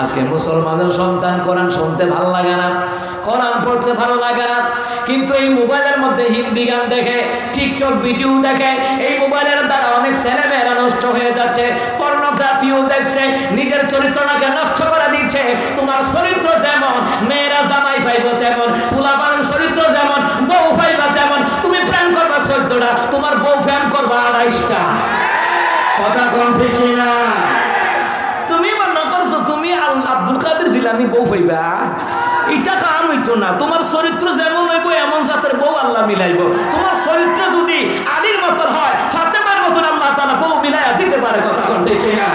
আজকে মুসলমানের সন্তান কোরআন শুনতে ভালো লাগে না, কোরআন পড়তে ভালো লাগে না, কিন্তু এই মোবাইলের মধ্যে হিন্দি গান দেখে, টিকটক ভিডিও দেখে, এই মোবাইলের দ্বারা অনেক ছেলেমেয়েরা নষ্ট হয়ে যাচ্ছে, পর্নোগ্রাফিও দেখছে, নিজের চরিত্রটাকে নষ্ট করে দিচ্ছে। তোমার চরিত্র যেমন মেয়েরা জামাই পাইব তেমন, ফুলাপানের চরিত্র যেমন বউ পাইবা তেমন। তুমি প্রেম করবা 14টা, তোমার বউ প্রেম করবা 28টা। কথা কোন ঠিক না? তুমি মনে করছো তুমি আব্দুল কাদের জিলানী বউ পাইবা, এটা কাম হইতো না। তোমার চরিত্র যেমন হইব এমন জাতের বউ আল্লাহ মিলাইব। তোমার চরিত্র যদি আলীর মতন হয়, ফাতেমার মতন আল্লাহ তাআলা বউ মিলাইয়া দিতে পারে। কথা কোন ঠিক না?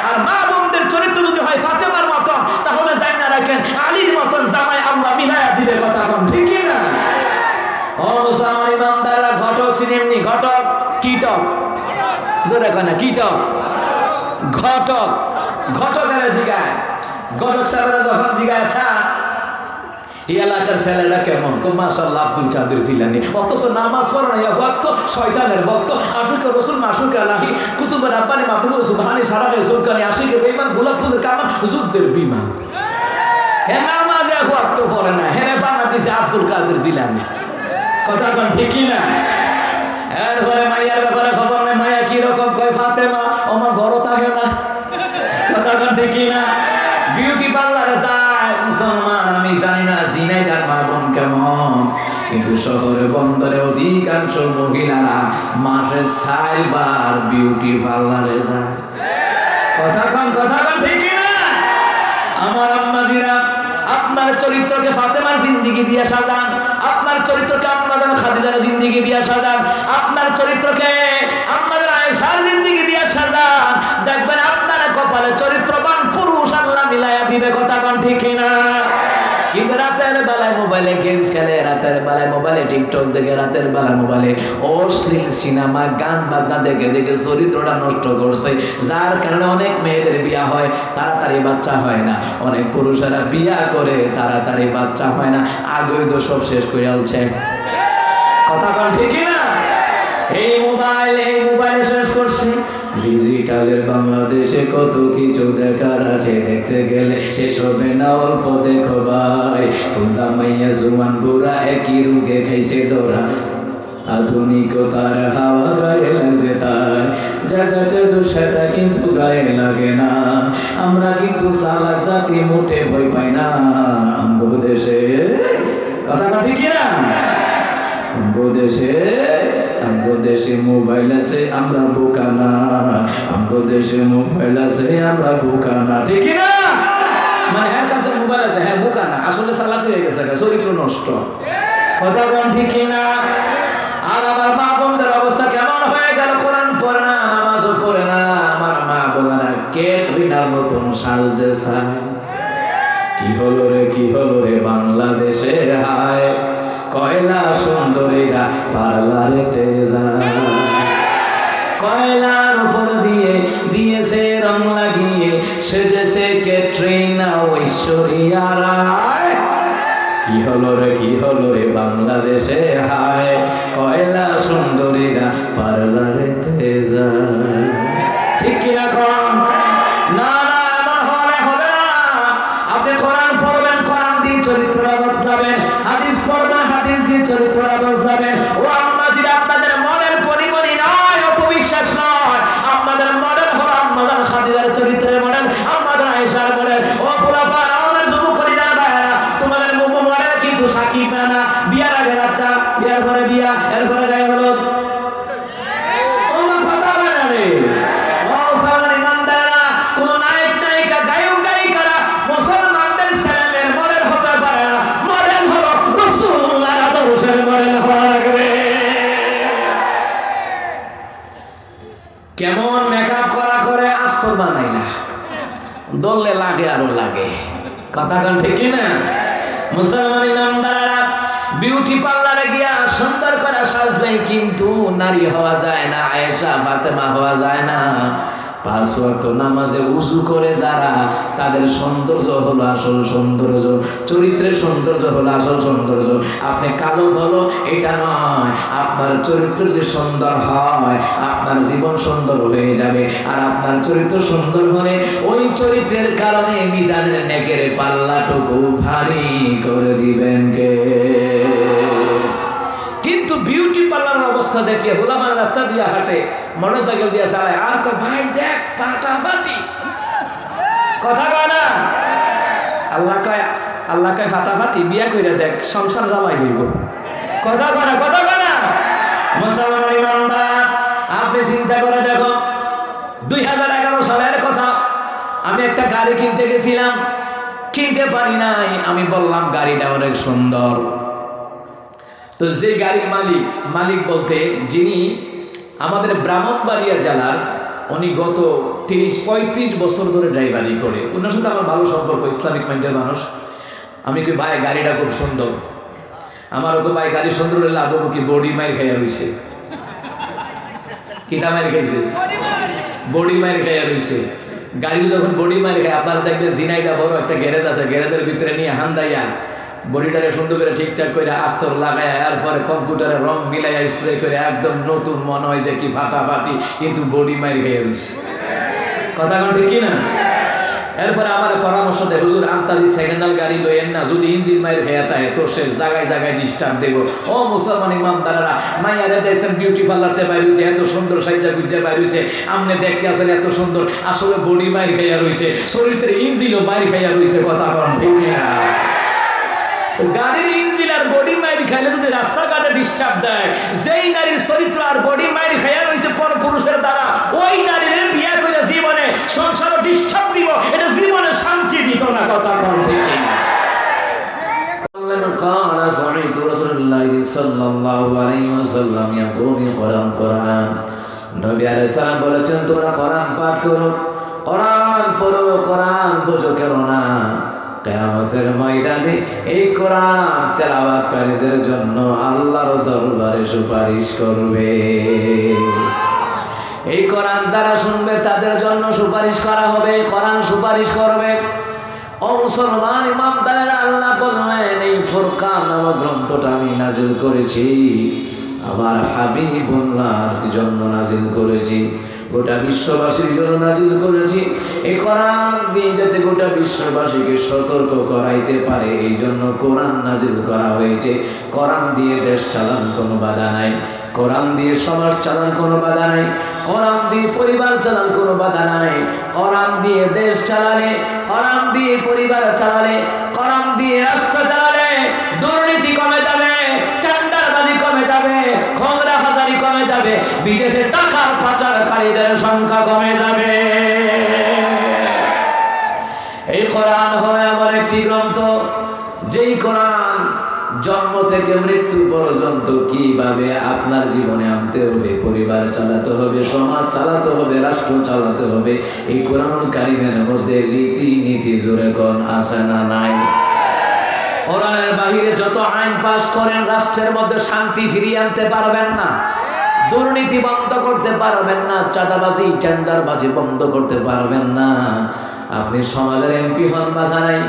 আর মা বোনদের চরিত্র যদি হয় ফাতেমার মতন, তাহলে জানা রাখেন আলীর মতন জামাই আল্লাহ মিলাইয়া দিবে। কথা কোন ঠিক না? ও মুসলমান ইমানদাররা, ঘটক সিনেমনি, ঘটক কীটক জোরে কয় না, কীটক ঘটক, ঘটকের জিগায়, ঘটক সাহেবেরা যখন জিগায় আচ্ছা এই এলাকার ছেলেটা কেমন, মাশাআল্লাহ আব্দুল কাদের জিলানী, অথচ নামাজ পড়ে না, ভক্ত শয়তানের ভক্ত, আশিক রাসূল মাসুক আলাহি কুতুব রাব্বানি মাহবুব সুবহানি সারাকে সুলকানি আশিক বেঈমান গোলাপ ফুলের কামান যুদ্ধের বিমান। হে নামাজে ভক্ত পড়ে না, হেরে বাংলাদেশে আব্দুল কাদের জিলানী। কথা কোন ঠিক না? এরপরে মাইয়ার ব্যাপারে খবর নেই, মাইয়া কিরকম কয় ফাতেমা আমার ঘরও থাকে না। কথা কোন ঠিক না? বিউটি পার্লারে যায় মুসলমান, আমি জানি না জিনাইদার মা বোন কেমন, কিন্তু শহরে বন্দরে অধিকাংশ মহিলারা মাসে 4 বার বিউটি পার্লারে যায়। কথা কোন ঠিক না? আমার আম্মাজিরা, আপনার চরিত্রকে ফাতেমার জিন্দেগি দিয়ে সাজান, আপনার চরিত্রকে আপনাদের খাদিজার জিন্দেগি দিয়ে সাজান, আপনার চরিত্রকে আপনাদের আয়েশার জিন্দেগি দিয়ে সাজান, দেখবেন আপনারা কপালে চরিত্রবান পুরুষ আল্লাহ মিলাইয়া দিবে। কথা কোন ঠিক না? কিন্তু রাতের বেলায় মোবাইলে গেমস খেলে, রাতের বেলায় মোবাইলে টিকটক দেখে, রাতের বেলায় মোবাইলে অশ্লীল সিনেমা গান বাজনা দেখে দেখে চরিত্রটা নষ্ট করছে, যার কারণে অনেক মেয়েদের বিয়া হয় তাড়াতাড়ি বাচ্চা হয় না, অনেক পুরুষেরা বিয়া করে তাড়াতাড়ি বাচ্চা হয় না, আগেই তো সব শেষ করে আলছে। কথা কোন ঠিক না? এই মোবাইলে শেষ করছে। ডিজিটালের বাংলাদেশে কত কিছু দেখার আছে, দেখতে গেলে শেষ হবে না অল্প। দেখো ভাই, ফুল্লা মাইয়া জুয়ান বুড়া একই রোগে খাইছে ধরা, আধুনিকতার হাওয়া গায়ে লাগছে তাই, জায়গাতে দুঃসাটা কিন্তু গায়ে লাগে না। আমরা কিন্তু চালাক জাতি, মোটে ভয় পাই না আমগো দেশে। কথা ঠিক না? আমগো দেশে মোবাইল আছে, আমরা বোকা না। আমগো দেশে মোবাইল আছে, আমরা বোকা না। ঠিক না? মানে হ্যাঁ কাছে মোবাইল আছে, হ্যাঁ বোকা না, আসলে চালাক হয়ে গেছে, চরিত্র নষ্ট। কথা কোন ঠিক না? আর আমার মা বোনদের অবস্থা কেমন হয়ে গেল, কোরআন পড়ে না, নামাজও পড়ে না। আমার মা বোনেরা ক্যাটরিনার মতন সাজতে চায়। কি হলো রে বাংলাদেশে হায়, কয়লা সুন্দরীরা পার্লারেতে যায়, কয়লার উপর দিয়েছে রং লাগিয়ে, সেজেছে ক্যাটরিনা ঐশ্বরিয়া রায়। কি হলো রে বাংলাদেশে হায়, কয়লা সুন্দরীরা পার্লারেতে যায়। ঠিক কিনা কোন? না এমন হলে হবে না। আপনি কোরআন পড়বেন, কোরআন দিয়ে চরিত্র বদলাবেন, হাদিস পড়বেন, হাদিস দিয়ে চরিত্র বদলাবেন। ও আম্মাজিরা, আপনাদের মনের পরিমণি নয়, অপবিশ্বাস নয়, আপনাদের মডেল হলো আপনাদের খাদিজার চরিত্রের মডেল, আপনাদের আয়েশার মডেল। ও পোলাপা, আমাদের যুবক কলিজার ভাইয়েরা, তোমাদের মডেল কিন্তু সাকিব না। বিয়ার আগে বাচ্চা, বিয়ার পরে বিয়া, এরপরে গায়ে হলো। কেমন মেকআপ করা করে আস্তর বানাইলা, দললে লাগে আরো লাগে। কথা কোন ঠিক না? মুসলমান ইমানদাররা, বিউটি পার্লারে গিয়া সুন্দর করে সাজলে কিন্তু নারী হওয়া যায় না, আয়েশা ফাতেমা হওয়া যায় না। 5 ওয়াক্ত নামাজে উযু করে যারা, তাদের সৌন্দর্য হলো আসল সৌন্দর্য, চরিত্রের সৌন্দর্য হলো আসল সৌন্দর্য। আপনি কালো ধলো এটা নয়, আপনার চরিত্র যদি সুন্দর হয় আপনার জীবন সুন্দর হয়ে যাবে। আর আপনার চরিত্র সুন্দর হলে ওই চরিত্রের কারণে মিজানের নেকের পাল্লাটুকু ভারী করে দিবেন কে? কিন্তু বিউটি পার্লারের অবস্থা দেখে গোলামার রাস্তা দিয়ে হাঁটে, মোটরসাইকেল দিয়ে চালায়, আর কয় ভাই দেখ ফাটাফাটি, কথা কয় না? আল্লাহ কয় ফাটাফাটি, বিয়া কইরা দেখ সংসার জ্বালাই হইব, কথা কয় না? কথা কয় না? মুসলমান ইমানদার, আপনি চিন্তা করে দেখো 2011 সালের কথা, আমি একটা গাড়ি কিনতে গেছিলাম, কিনতে পারি নাই। আমি বললাম গাড়িটা অনেক সুন্দর। তো যে গাড়ির মালিক বলতে যিনি আমাদের ব্রাহ্মণবাড়িয়া জেলার, উনি গত 30-35 বছর ধরে ড্রাইভারি করে। ওনার সাথে আমার ভালো সম্পর্ক, ইসলামিক মাইন্ডের মানুষ। আমি কি ভাই গাড়িটা খুব সুন্দর। আমার ওকে ভাই গাড়ি সুন্দর হলে আবু কি বডি মাইর খাইয়া রইছে, কিতা মাইর খাইছে? বডি মাইর খাইয়া রইছে। গাড়ির যখন বডি মাইর খায়, আপনারা দেখবেন জিনাইদা বড় একটা গ্যারেজ আছে, গ্যারেজের ভিতরে নিয়ে হান্দাইয়া বডিটারে সুন্দর করে ঠিকঠাক করে আস্তর লাগায়, এরপরে কম্পিউটারে রং মিলাইয়া স্প্রে করে একদম নতুন মনে হয় যে কি ফাটাফাটি, কিন্তু বডি মাইর খাইয়া রইছে, কথা কোন ঠিক কিনা? এরপরে আমার পরামর্শ দেয়, হুজুর আন্তাজি সেকেন্ড হ্যান্ড গাড়ি লইয়েন না, যদি ইঞ্জিন মাইর খেয়ে থাকে তো সে জায়গায় জায়গায় ডিস্টার্ব দেব। ও মুসলমান ইমানদারেরা, মাইয়ারে দেখছেন বিউটি পার্লারতে বাইর হইছে, এত সুন্দর সাইজা গুজ্জা বাইর হইছে, আমনে দেখতে আসেন এত সুন্দর, আসলে বডি মাইর খাইয়া রইছে, শরীরের ইঞ্জিনও মাইর খাইয়া রইছে, কথা কন ঠিক না? গাড়ির ইঞ্জিন আর বডি মাইর খাইলে যদি রাস্তাঘাটে ডিস্টার্ব দেয়, যেই নারীর চরিত্র আর বডি মাইর খাইয়া রইছে পরপুরুষের দ্বারা, ওই নারীর বিয়া করে জীবনে সংসারও ডিস্টার্ব দিব, এটা জীবনে শান্তি দিত না, কথা কম ঠিক না? قال سمعت رسول الله صلى الله عليه وسلم يقول قرآن নবী আলাইহিস সালাম বলেছেন, তোমরা কোরআন পাঠ করো, কোরআন পড়ো, কোরআন বোঝো কেন না? কিয়ামতের ময়দানে এই কোরআন তেলাওয়াতকারীদের জন্য আল্লাহর দরবারে সুপারিশ করবে। এই কোরআন যারা শুনবে তাদের জন্য সুপারিশ করা হবে, কোরআন সুপারিশ করবে। ও মুসলমান ইমানদারেরা, আল্লাহ বললেন এই ফুরকান নামক গ্রন্থটা আমি নাজিল করেছি, আমার হাবিবুল্লাহর জন্য নাজিল করেছি, গোটা বিশ্ববাসীর জন্য নাজিল করেছি। এই কোরআন দিয়ে যাতে গোটা বিশ্ববাসীকে সতর্ক করাইতে পারে, এই জন্য কোরআন নাজিল করা হয়েছে। কোরআন দিয়ে দেশ চালান কোনো বাধা নাই, কোরআন দিয়ে সমাজ চালান কোনো বাধা নাই, কোরআন দিয়ে পরিবার চালান কোনো বাধা নাই। কোরআন দিয়ে দেশ চালালে, কোরআন দিয়ে পরিবার চালালে, কোরআন দিয়ে রাষ্ট্র চালালে দুর্নীতি কমে যাবে, টেন্ডারবাজি কমে যাবে, খোমরাহাজারি কমে যাবে, বিদেশে টাকার পাচারকারীদের সংখ্যা কমে যাবে। এই কোরআন হলো এমন একটি গ্রন্থ, যেই কোরআন জন্ম থেকে মৃত্যু পর্যন্ত কিভাবে আপনার জীবনে আনতে হবে, পরিবার চালাতে হবে, সমাজ চালাতে হবে, রাষ্ট্র চালাতে হবে, এই কোরআনুল কারীমের মধ্যে রীতিনীতি জোরে কোন আছে না নাই? কোরআনের বাহিরে যত আইন পাস করেন, রাষ্ট্রের মধ্যে শান্তি ফিরিয়ে আনতে পারবেন না, দুর্নীতি বন্ধ করতে পারবেন না, চাঁদাবাজি টেন্ডারবাজি বন্ধ করতে পারবেন না। আপনি সমাজের এমপি হন বাধা নাই,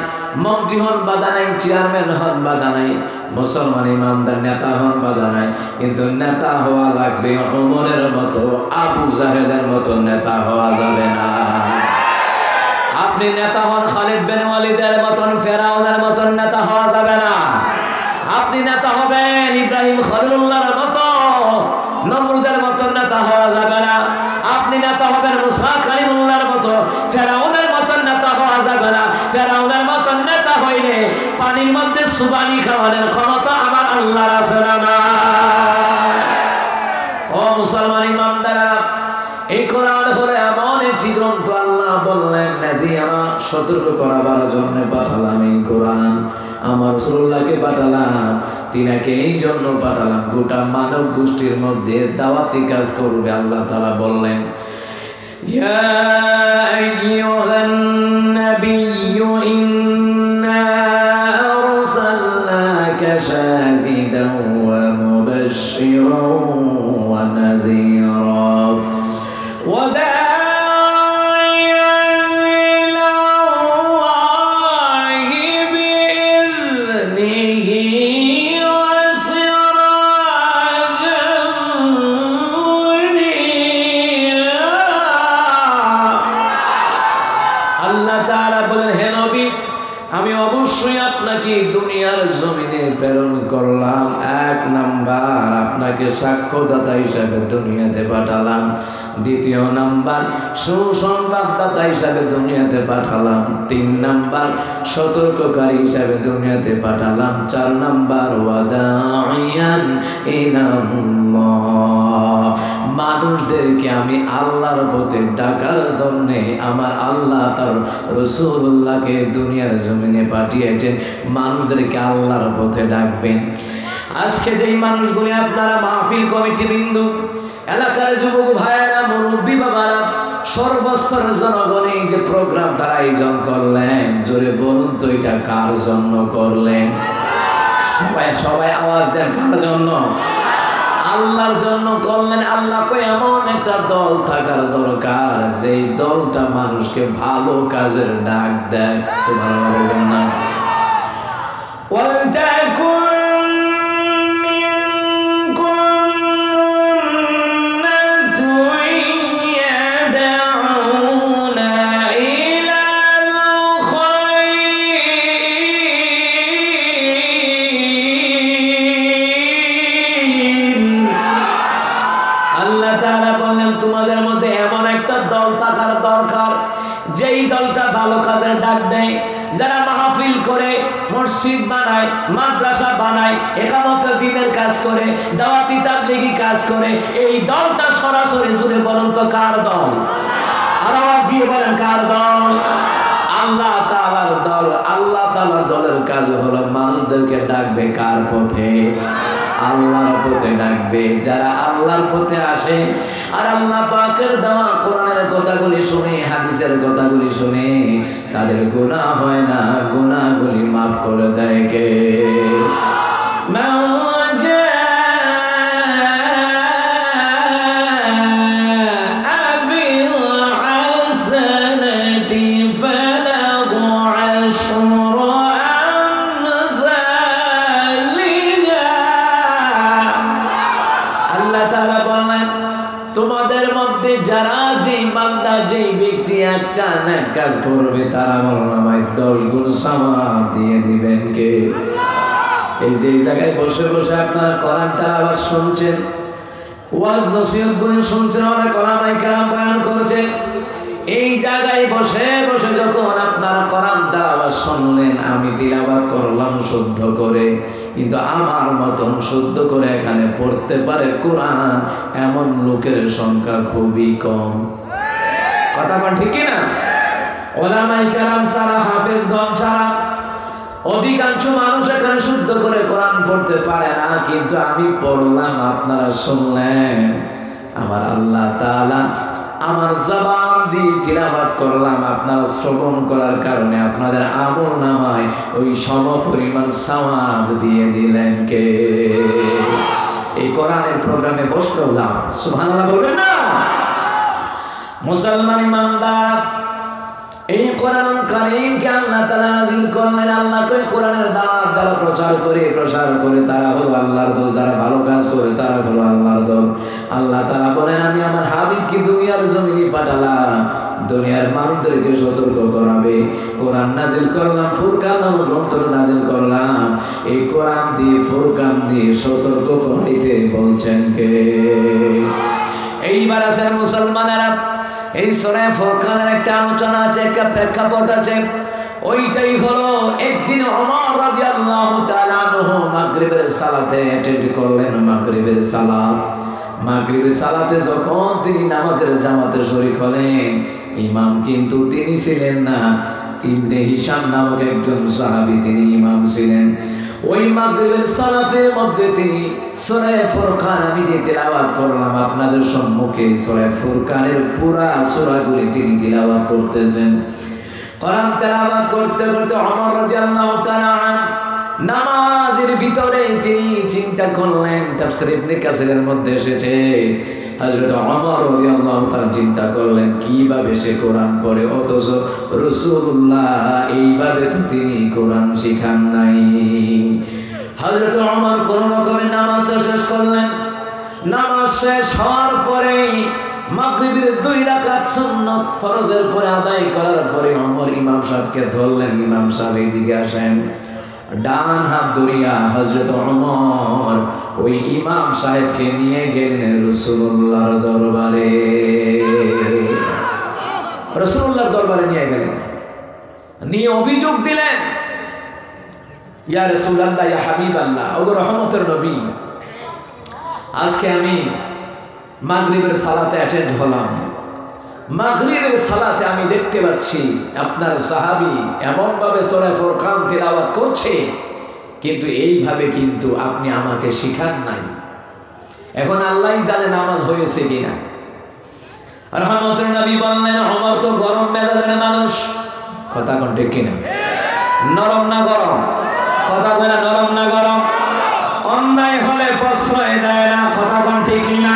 মন্ত্রী হন বাধা নাই, চেয়ারম্যান হন বাধা নাই, মুসলমান ইমানদার নেতা হন বাধা নাই, কিন্তু নেতা হওয়া লাগবে ওমরের মতো, আবু জাহেলের মতো নেতা হওয়া যাবে না। আপনি নেতা হন খালিদ বিন ওয়ালিদের মতন, ফেরাউনের মতন নেতা হওয়া যাবে না। আপনি নেতা হবেন ইব্রাহিম খলিলুল্লাহর মতো, নমরুদের মতন নেতা হওয়া যাবে না। আপনি নেতা হবেন মুসা কালিমুল্লাহর মতো, ফেরাউনের মতন নেতা হওয়া যাবে না। ফেরাউনের মতন নেতা হইলে পানির মধ্যে সুবানি খাওয়ানোর ক্ষমতা আমার আল্লাহর আছে না? ও মুসলমান ইমানদারেরা, এই কোরআন হলো এমন একটি গ্রন্থ, আল্লাহ বললেন নাদিয়ারা, সতর্ক করাবার জন্য পাঠালাম এই কোরআন, আমার রাসূলুল্লাহকে পাঠালাম, তিনাকে এই জন্য পাঠালাম গোটা মানব গোষ্ঠীর মধ্যে দাওয়াতি কাজ করবে। আল্লাহ তাআলা বললেন, ইয়া আইয়ুহান নাবিয়্যু ইন্না আরসালনাকা শাহিদান ওয়া মুবাশশিরান ওয়া নাযীরা ওয়া আমি অবশ্যই আপনাকে দুনিয়ার জমিনে প্রেরণ করলাম। 1 নাম্বার, আপনাকে সাক্ষ্যদাতা হিসাবে দুনিয়াতে পাঠালাম। 2 নাম্বার, সুসংবাদদাতা হিসাবে দুনিয়াতে পাঠালাম। 3 নাম্বার, সতর্ককারী হিসাবে দুনিয়াতে পাঠালাম। 4 নাম্বার, ওয়াদাইয়ান ইলাল্লাহ, মানুষদেরকে আমি আল্লাহর পথে ডাকার জন্যে আমার আল্লাহ তার রাসূলুল্লাহকে দুনিয়ার জমিনে পাঠিয়েছেন, মানুষদেরকে আল্লাহর পথে ডাকবেন। আজকে যেই মানুষগুলি আপনারা মাহফিল কমিটি বিন্দু, এলাকার যুবক ভাইয়েরা, মুরব্বী বাবারা, সর্বস্তরের জনগণ এই যে প্রোগ্রামটা আয়োজন করলেন, জোরে বলুন তো এটা কার জন্য করলেন? সবাই আওয়াজ দেন, কার জন্য? আল্লাহর জন্য করলেন। আল্লাহ কই এমন একটা দল থাকার দরকার যেই দলটা মানুষকে ভালো কাজের ডাক দেয়। সুবহানাল্লাহ বলবেন না? ওয়ালতাকুন তোমাদের মধ্যে এমন একটা দল থাকার দরকার যেই দলটা ভালো কাজের ডাক দেয়, যারা মাহফিল করে, মসজিদ বানায়, মাদ্রাসা বানায়, ইকামতের দ্বীনের কাজ করে, দাওয়াতি তাবলীগি কাজ করে। এই দলটা সরাসরি জুড়ে বলুন তো কার দল? আর আওয়াজ দিয়ে বলেন, কার দল? আল্লাহ তাআলার দল। আল্লাহ তাআলার দলের কাজ হলো মানুষদেরকে ডাকবে কার পথে? আল্লাহর পথে ডাকবে। যারা আল্লাহর পথে আসে আর আল্লাহ পাকের দেওয়া কোরআনের কথাগুলি শুনে, হাদিসের কথাগুলি শুনে, তাদের গুনাহ হয় না, গুনাহগুলি মাফ করে দেয় কে? তোমাদের মধ্যে যারা যেই বান্দা, যেই ব্যক্তি একটা নেক কাজ করবে, তারা আমলনামায় 10 গুণ সওয়াব দিয়ে দিবেন কে? এই যে জায়গায় বসে বসে আপনারা কোরআন তেলাওয়াত শুনছেন, ওয়াজ নসিহত গুলো শুনছেন, অনেক ওলামায়ে কেরাম বয়ান করেছেন। এই জায়গায় বসে বসে যখন আপনারা কোরআন তেলাওয়াত শুনলেন, আমি তিলাওয়াত করলাম শুদ্ধ করে, কিন্তু আমার মতন শুদ্ধ করে এখানে পড়তে পারে কোরআন এমন লোকের সংখ্যা খুবই কম। কথা কোন ঠিক কি না? ওলামায়ে কেরাম ছাড়া, হাফেজগণ ছাড়া অধিকাংশ মানুষ এখানে শুদ্ধ করে কোরআন পড়তে পারে না, কিন্তু আমি পড়লাম, আপনারা শুনলেন। আমার আল্লাহ তাআলা আমার জবান দিয়ে তিলাওয়াত করলাম, আপনারা শ্রবণ করার কারণে আপনাদের আমলনামায় ওই সমপরিমাণ সওয়াব দিয়ে দিলেন কে? এই কোরআনের প্রোগ্রামে বসলাম, সুবহানাল্লাহ বলবেন না? মুসলমান ইমানদার, এই কোরআন কারীমকে আল্লাহ তাআলা নাযিল করলেন। আল্লাহ কই কোরআনের দাওয়াত যারা প্রচার করে তারা হলো আল্লাহর দল, যারা ভালো কাজ করে তারা হলো আল্লাহর দল। আল্লাহ তাআলা বলেন, আমি আমার হাবিবকে দুনিয়ার জমিনে পাঠালাম দুনিয়ার মানুষদেরকে সতর্ক করাবে। কোরআন নাযিল করলাম, ফুরকান নামক গ্রন্থ নাযিল করলাম। এই কোরআন দিয়ে, ফুরকান দিয়ে সতর্ক করাইতে বলছেন কে? এইবার আসেন মুসলমানেরা, এই সূরা ফুরকানের একটা আলোচনা আছে, একটা প্রেক্ষাপট আছে। ওইটাই হলো একদিন ওমর রাদিয়াল্লাহু তাআলা আনহু মাগরিবের সালাতে অ্যাটেন্ড করলেন। মাগরিবের সালাতে যখন তিনি নামাজের জামাতে শরীক হলেন, ইমাম কিন্তু তিনি ছিলেন না, ইবনে হিশাম নামক একজন সাহাবী তিনি ইমাম ছিলেন। ওই মাগরিবের সালাতের মধ্যে তিনি সূরা ফুরকান, আমি যে তেলাওয়াত করলাম আপনাদের সম্মুখে, সূরা ফুরকানের পুরা সূরাগুলি তিনি তেলাওয়াত করতেছেন। কোরআন তেলাওয়াত করতে করতে ওমর রাদিয়াল্লাহু তাআলা নামাজের ভিতরে তিনি চিন্তা করলেন। তাফসীর ইবনে কাসিরের মধ্যে এসেছে, হযরত ওমর রাদিয়াল্লাহু তাআলা চিন্তা করলেন কিভাবে সে কোরআন পড়ে, অথচ রাসূলুল্লাহ এইভাবে তো তিনি কোরআন শিখান নাই। হযরত ওমর কোন রকমে নামাজটা শেষ করলেন। নামাজ শেষ হওয়ার পরে মাগরিবের 2 রাকাত সুন্নাত ফরজের পরে আদায় করার পরে ওমর ইমাম সাহেবকে ধরলেন, ইমাম সাহেব এইদিকে আসেন। ডান হাত ধরিয়া হযরত ওমর ওই ইমাম সাহেবকে নিয়ে গেলেন রাসূলুল্লাহর দরবারে। রাসূলুল্লাহর দরবারে নিয়ে গেলেন, নিয়ে অভিযোগ দিলেন, ইয়া রাসূলুল্লাহ, ইয়া হাবিবাল্লাহ, ওগো রহমতের নবী, আজকে আমি মাগরিবের সালাতে অ্যাটেন্ড হলাম। মাগরিবের সালাতে আমি দেখতে পাচ্ছি আপনার সাহাবী এমনভাবে সূরা ফুরকান তিলাওয়াত করছে, কিন্তু এইভাবে কিন্তু আপনি আমাকে শিখান নাই। এখন আল্লাহই জানে নামাজ হয়েছে কিনা। রহমতের নবী বললেন, ওমর তো গরম মেজাজের মানুষ। কথা কোন ঠিক কিনা? নরম না গরম? কথা বলে নরম না গরম? অন্যায় হলে প্রশ্রয় দেয় না। কথা কোন ঠিক কিনা?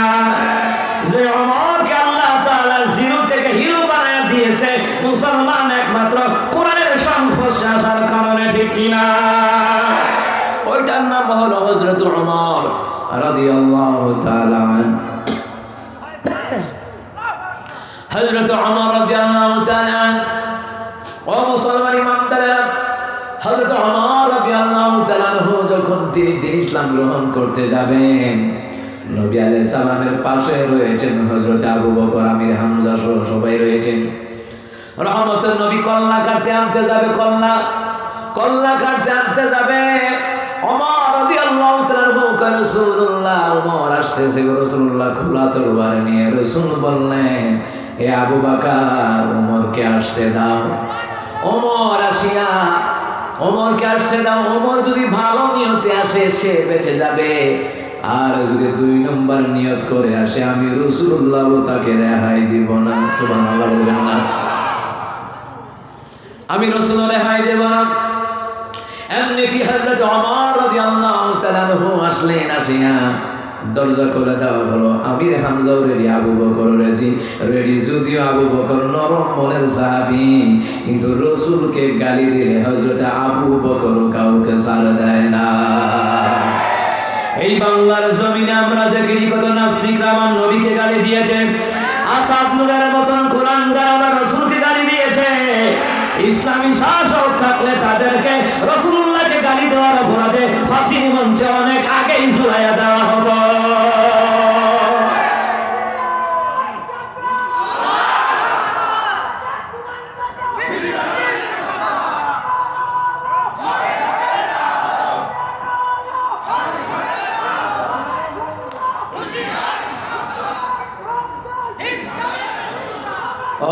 যে ওমরকে আল্লাহ তাআলা জিরো থেকে হিরো বানায় দিয়েছে মুসলমান একমাত্র কোরআনের সংস্পর্শে আসার কারণে, ঠিক কিনা? ওইটার নাম হলো হযরত ওমর রাদিয়াল্লাহু তাআলা আনহু। হযরত ওমর রাদিয়াল্লাহু তাআলা আনহু, ও মুসলমান ইমানদারেরা, হযরত ওমর রাদিয়াল্লাহু তাআলা আনহু যখন তিনি দ্বীন ইসলাম গ্রহণ করতে যাবেন, নবী আলাইহিস সালামের পাশে রয়েছেন হযরত আবু বকর, আমির হামজা সহ সবাই রয়েছেন। রহমতের নবী কল্লা কাটতে আনতে যাবে, কল্লা কাটতে আনতে যাবে। ওমর রাদিয়াল্লাহু তাআলা আনহু কয়, রাসূলুল্লাহ, ওমর আসতেছে। রাসূলুল্লাহ খোলা তরবারি নিয়ে রাসূল বললেন, হে আবু বকর, ওমরকে আসতে দাও। ওমর আসিয়া ওমরকে আসতে দাও। ওমর যদি ভালো নিয়তে আসে সে বেঁচে যাবে, আর যদি 2 নম্বর নিয়ত করে আসে আমি রাসূলুল্লাহ তাকে রেহাই দিব না। সুবহানাল্লাহ বলবেন না? আমি রাসূল রেহাই দেব না। এমনিতে হযরত ওমর রাদিয়াল্লাহু তাআলা আনহু আসলেন, আসিয়া দরজা খুলে দেওয়া হলো। আমির হামজাও রেডি, আবু বকর রেডি। যদিও আবু বকর নরম মনের সাহাবী, কিন্তু রাসূলকে গালি দিলে হযরত আবু বকর কাউকে ছাড় দেয় না। এই বাংলার জমিনে আমরা দেখি কত নাস্তিকরা আমার নবীকে গালি দিয়েছে, আসাদ নূরের মতন কোরআনদার আমার রাসূলকে গালি দিয়েছে। ইসলামী শাসক থাকলে তাদেরকে রাসূলুল্লাহকে গালি দেওয়ার অপরাধে ফাঁসির মঞ্চে অনেক আগেই ঝুলাইয়া দেওয়া হতো।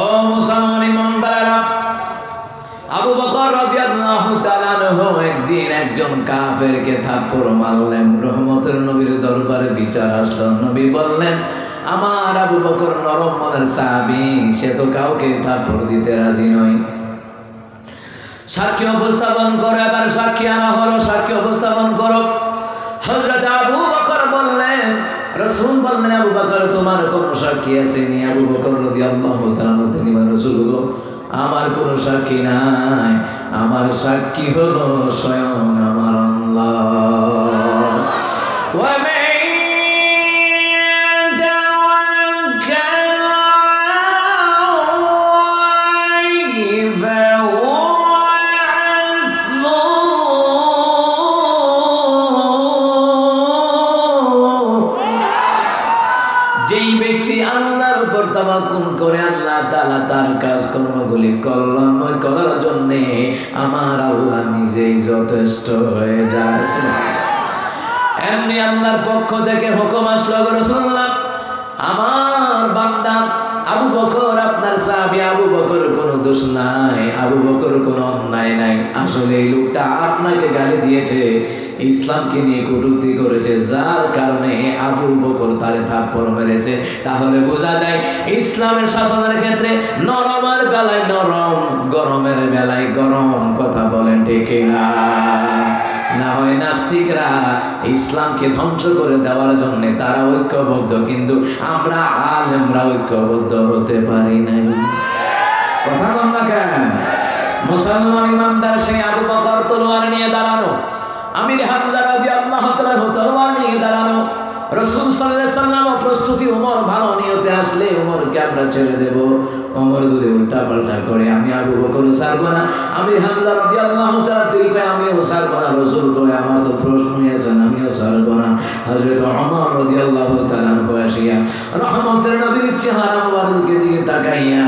ও মুসলমান ইমানদারেরা, আবু বকর রাদিয়াল্লাহু তাআলা আনহু একদিন একজন কাফেরকে থাপ্পড় মারলেন। রহমতের নবীর দরবারে বিচার আসলো। নবী বললেন, আমার আবু বকর নরম মনের সাহাবী, সে তো কাউকে থাপ্পড় দিতে রাজি নয়। সাক্ষী উপস্থাপন করো। এবার সাক্ষী আনা হলো, সাক্ষী উপস্থাপন করো। হযরত আবু বকর বললেন, রাসূল বললেন, আবু বকর তোমার কোন সাক্ষী আছে নি? আবু বকর রাদিয়াল্লাহু তাআলা বললেন, রাসূল গো, আমার কোন সাক্ষী নাই, আমার সাক্ষী হলো স্বয়ং আমার আল্লাহ। ওয়া যেই ব্যক্তি আল্লাহর উপর তাওয়াক্কুল করে, আল্লাহ তাআলা তার কাজকর্মগুলি কল্যাণময় করার জন্য আমার আল্লাহ নিজেই যথেষ্ট হয়ে যায়। এমনি আল্লাহর পক্ষ থেকে হুকুম আসলো, রাসূলুল্লাহ, আমার বান্দা আবু বকর আপনার সাহাবী, আবু বকর কোনো দোষ নাই, আবু বকর কোনো অন্যায় নাই। আসলে এই লোকটা আপনাকে গালি দিয়েছে, ইসলামকে নিয়ে কটূক্তি করেছে, যার কারণে আবু বকর তারে থাপ্পড় মেরেছে। তাহলে বোঝা যায় ইসলামের শাসনের ক্ষেত্রে নরমের বেলায় নরম, গরমের বেলায় গরম। কথা বলেন ঠিক না? না হয় নাস্তিকরা ইসলামকে ধ্বংস করে দেওয়ার জন্য তারা ঐক্যবদ্ধ, কিন্তু আমরা আলেমরা ঐক্যবদ্ধ হতে পারি নাই। কথা বল না কেন? মুসলমান ইমানদার সেই আবু বকর তলোয়ার নিয়ে দাঁড়ানো, আমির হামজা রাদিয়াল্লাহু তাআলা তলোয়ার নিয়ে দাঁড়ানো। রাসূল সাল্লাল্লাহু আলাইহি সাল্লাম প্রস্তুতি, ওমর ভালো নিয়তে আসলে ওমরকে আমরা ছেড়ে দেব। ওমর যদি উল্টা পাল্টা করে, আমি আবু বকর ছাড়বো না, আমি হামজা রাদিয়াল্লাহু তাআলা তুই কয় আমিও ছাড়বো না, রাসূল কয় আমার তো প্রশ্নই আছে না, আমিও ছাড়বো না। হযরত ওমর রাদিয়াল্লাহু তাআলা আসিয়া রহমতের নবীর চেহারা মুবারকের দিকে তাকাইয়া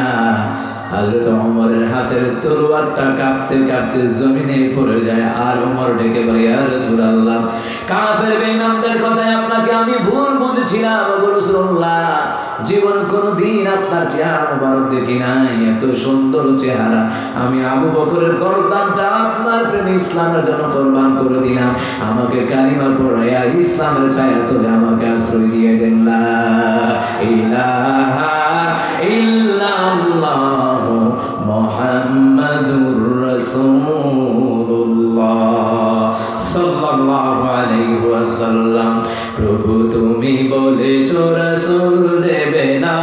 হযরত ওমরের হাতের তরবারটা কাঁপতে কাঁপতে জমিনে পড়ে যায়। আর ওমর ডেকে বলে, ইয়া রাসূলুল্লাহ, কাফের বেঈমানদের কথায় আপনাকে আমি ভুল বুঝেছিলাম গো রাসূলুল্লাহ, জীবন কোনোদিন আপনার চেহারা মুবারক দেখি নাই, এত সুন্দর চেহারা। আমি আবু বকরের গর্দানটা আপনার প্রেমে ইসলামের জন্য কুরবান করে দিলাম, আমাকে কালিমা পড়াইয়া ইসলামের ছায়া তুলে আমাকে আশ্রয় দিয়ে দেন। লা ইলাহা ইল্লাল্লাহ মুহাম্মাদুর রাসূলুল্লাহ সাল্লাল্লাহু আলাইহি ওয়াসাল্লাম। প্রভু তুমি বলেছো রাসূল দেবে না,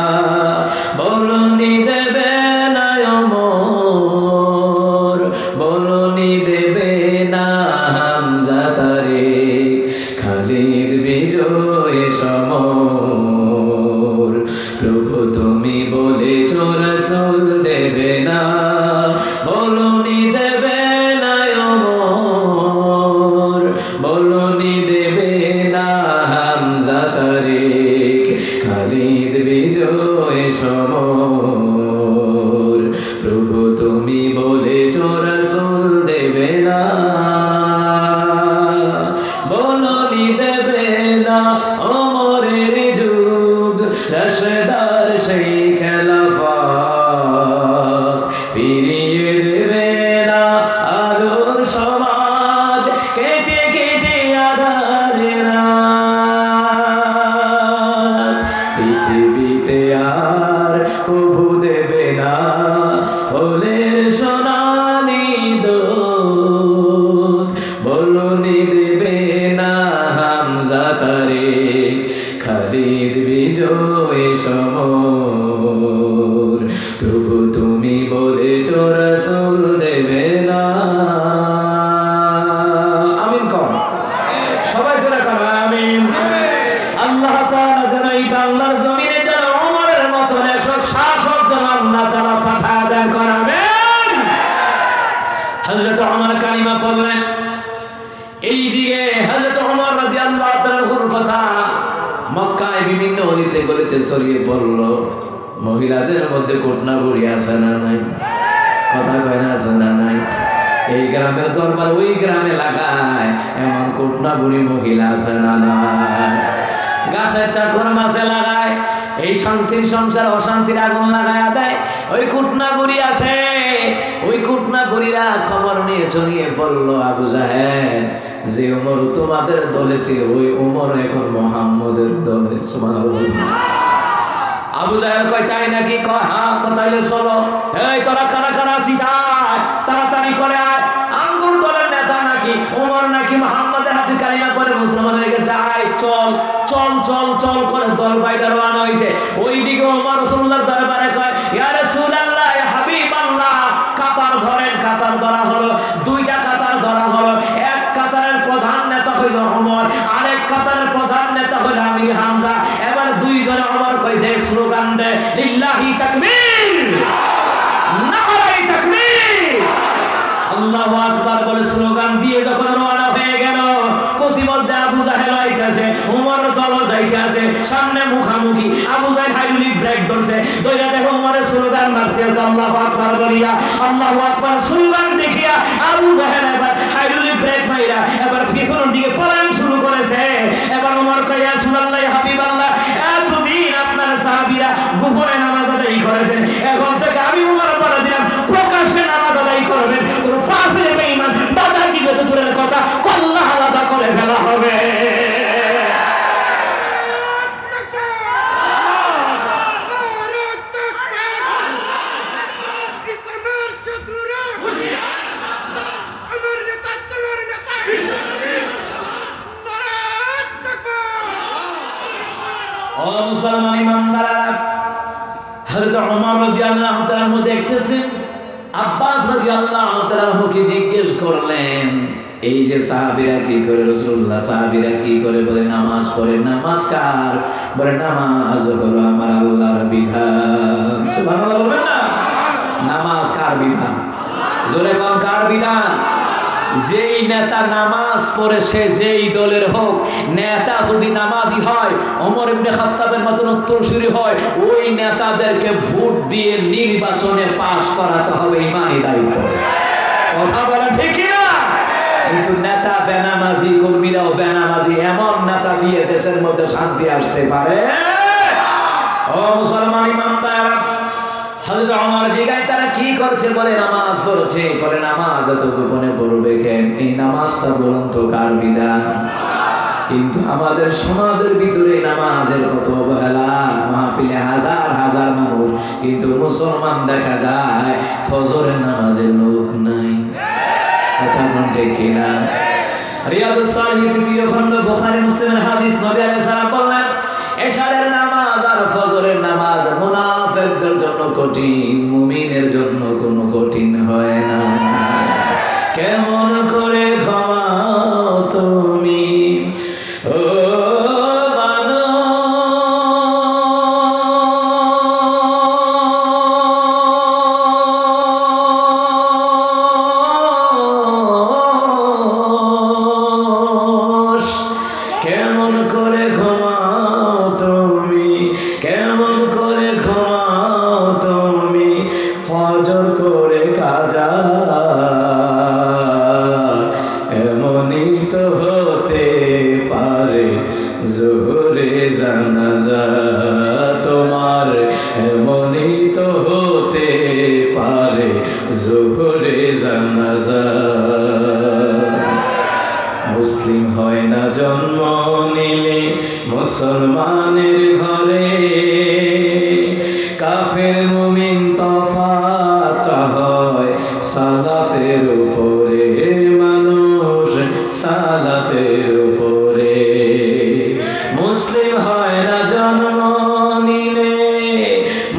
বলনি দেবে না ওমর, বলনি দেবে না হামজা তারেক, খালিদ বিজয় সমর। প্রভু তুমি বলেছো রাসূল দেবে না, বলনি দেবে না ওমর, বলনি দেবে না হামজা তারেক, খালিদ বিজয় সমর। প্রভু তুমি বলেছো রাসূল দেবে না, বলনি দেবে না ওমরের যুগ, রাশেদার সেই খেলাফত ফিরিয়ে দেবে না আলোর সমাজ, কেটে কেটে আধারে রাত। পৃথিবীতে আর কভু দেবে না ফুলের সোনালি দুধ, বলনি দেবে না হামজা তারেক, খালিদ বিজয় সমর। প্রভু তুমি বলেছো রাসূল দেবে না। আমিন কর, সবাই জোরে কর আমিন। আল্লাহ তাআলা যেন এই বাংলার জমিনে যেন ওমরের মতন একজন শাসক যেন আল্লাহ তাআলা পাঠায় দেন, কর আমিন। হযরত ওমর কালিমা পড়লেন, এইদিকে হযরত ওমর রাদিয়াল্লাহু তাআলার কথা মক্কায় বিভিন্ন অলিতে গলিতে ছড়িয়ে পড়ল। মহিলাদের মধ্যে কোটনা বুড়ি আছে না নাই? কথা কয় না, আছে না নাই? এই গ্রামের দরবার ওই গ্রামে লাগায়, এমন কোটনা বুড়ি মহিলা আছে না নাই? গাছের টাকর মাছে লাগায়, এই শান্তির সংসার অশান্তির আগুন লাগায় দেয়। ওই কুটনা বুড়ি আছে, ওই কুটনা বুড়িরা খবর নিয়ে ছড়িয়ে পড়লো আবু জাহেল যে ওমর তোমাদের দলে ছিল, ওই ওমর এখন মুহাম্মদের দলে। সুবহানাল্লাহ। আবু জাহেল কয় তাই নাকি? কয় হ্যাঁ। তাইলে চলো, এই তোরা কারা কারা আছিস, আয় তাড়াতাড়ি করে আয়। আঙ্গুর দলের নেতা নাকি ওমর, নাকি মুহাম্মদের হাতে কালিমা পড়ে মুসলমান হয়ে গেছে, আয় চল চল চল চল করে দল বাইরে রওনা হইছে। ওইদিকে ওমর রাসূলুল্লাহর দরবারে কয়, ইয়া রাসূলুল্লাহ, ইয়া হাবিবাল্লাহ, কাতার ধরেন। কাতার ধরা হলো, দুইটা কাতার ধরা হলো। এক কাতারের প্রধান নেতা হইল ওমর, আরেক কাতারের প্রধান নেতা হইল আমির হামজা। এবার দুইজনে ওমর কয় দে, স্লোগান দে, লিল্লাহি তাকবীর, নারে তাকবীর, আল্লাহু আকবার বলে স্লোগান দিয়ে যখন রওনা হয়ে গেল, প্রতিমধ্যে আবু জাহেল আইতাছে, ওমর দল যাইতাছে, সামনে মুখামুখি। আবু জাহেল হাইড্রোলিক ব্রেক ধরছে, দইরা দেখো ওমরের স্লোগান মারতেছে আল্লাহু আকবার বলিয়া। আল্লাহু আকবার স্লোগান দেখিয়া আবু জাহেল এবার হাইড্রোলিক ব্রেক মাইরা এবার পিছনের দিকে পলায়ন শুরু করেছে। এবার ওমর কয়, ইয়া রাসূলুল্লাহ, ইয়া হাবিবাল্লাহ, এতদিন আপনার সাহাবীরা গোপনে নামাজ আদায় করেছেন, এখন থেকে আমি ওমর বলে দিলাম প্রকাশ্যে নামাজ আদায় করবেন। কোন কাফের বেঈমান বাধা দিবে তো দূরের কথা, কল্লা আলাদা করে ফেলা হবে। ও মুসলমান ইমানদাররা, হযরত ওমর রাদিয়াল্লাহু তাআলা দেখতেছেন, আব্বাস রাদিয়াল্লাহু তাআলাকে জিজ্ঞেস করলেন, এই যে সাহাবীরা কি করে, রাসূলুল্লাহ সাহাবীরা কি করে বলে নামাজ পড়ে। নামাজ কার? বলে নামাজ হলো আমার আল্লাহর বিধান। সুবহানাল্লাহ বলবেন না? নামাজ কার বিধান? জোরে কোন কার বিধান? যেই নেতা নামাজ পড়ে সে যেই দলের হোক, নেতা যদি নামাজি হয়, ওমর ইবনে খাত্তাবের মতন উত্তরসূরি হয়, ওই নেতাদেরকে ভোট দিয়ে নির্বাচনে পাস করাতে হবে, ইমানি দায়িত্ব। কথা বলা ঠিক না? কিন্তু নেতা বেনামাজি, কর্মীরাও বেনামাজি, এমন নেতা দিয়ে দেশের মধ্যে শান্তি আসতে পারে? ও মুসলমান ইমানদার, হযরত ওমর জিগায় তারা কি করছে, বলে নামাজ পড়ছে। করে নামাজ এত গোপনে পড়বে কেন? এই নামাজটা বলুন তো কার বিধান? কিন্তু আমাদের সমাজের ভিতরে নামাজের কত অবহেলা। মাহফিলে হাজার হাজার মানুষ, কিন্তু মুসলমান দেখা যায় ফজরের নামাজের লোক নাই। কথা বলতে কিনা? রিয়াদুস সালিহিন ৩য় খণ্ড, বুখারী মুসলিমের হাদিস, নবী আলাইহিস সালাম বললেন, এশারের নামাজ আর ফজরের নামাজ মুনাফিকদের জন্য কঠিন, মুমিনের জন্য কোনো কঠিন হয় না। কেমন করে ঘুমাও তুমি ও মানুষ, কেমন করে ঘুমাও তুমি, কেমন করে ঘুমাও তুমি, ফজর করে কাজা। এমনই তো হতে পারে জোহরে জানাজা তোমার, এমনই তো হতে পারে জোহরে জানাজা। মুসলিম হয় না জন্ম নিলে মুসলমানের ঘরে, কাফের মুমিন তফাৎ হয় সালাতের উপরে, মানুষ সালাতের উপরে। মুসলিম হয় না জন্ম নিলে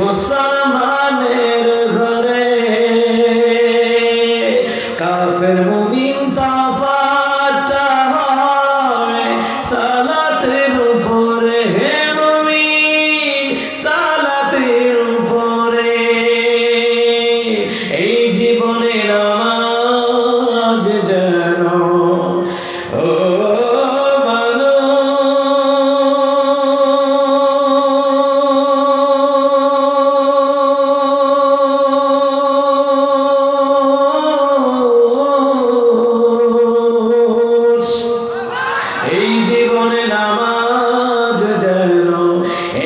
মুসলমানের ঘরে, কাফের মুমিন তফাৎ হয় সালাতের উপরে, হে মুমিন সালাতের উপরে। এই জীবনে নামাজ যেন ও মানুষ, এই জীবনে নামাজ যেন,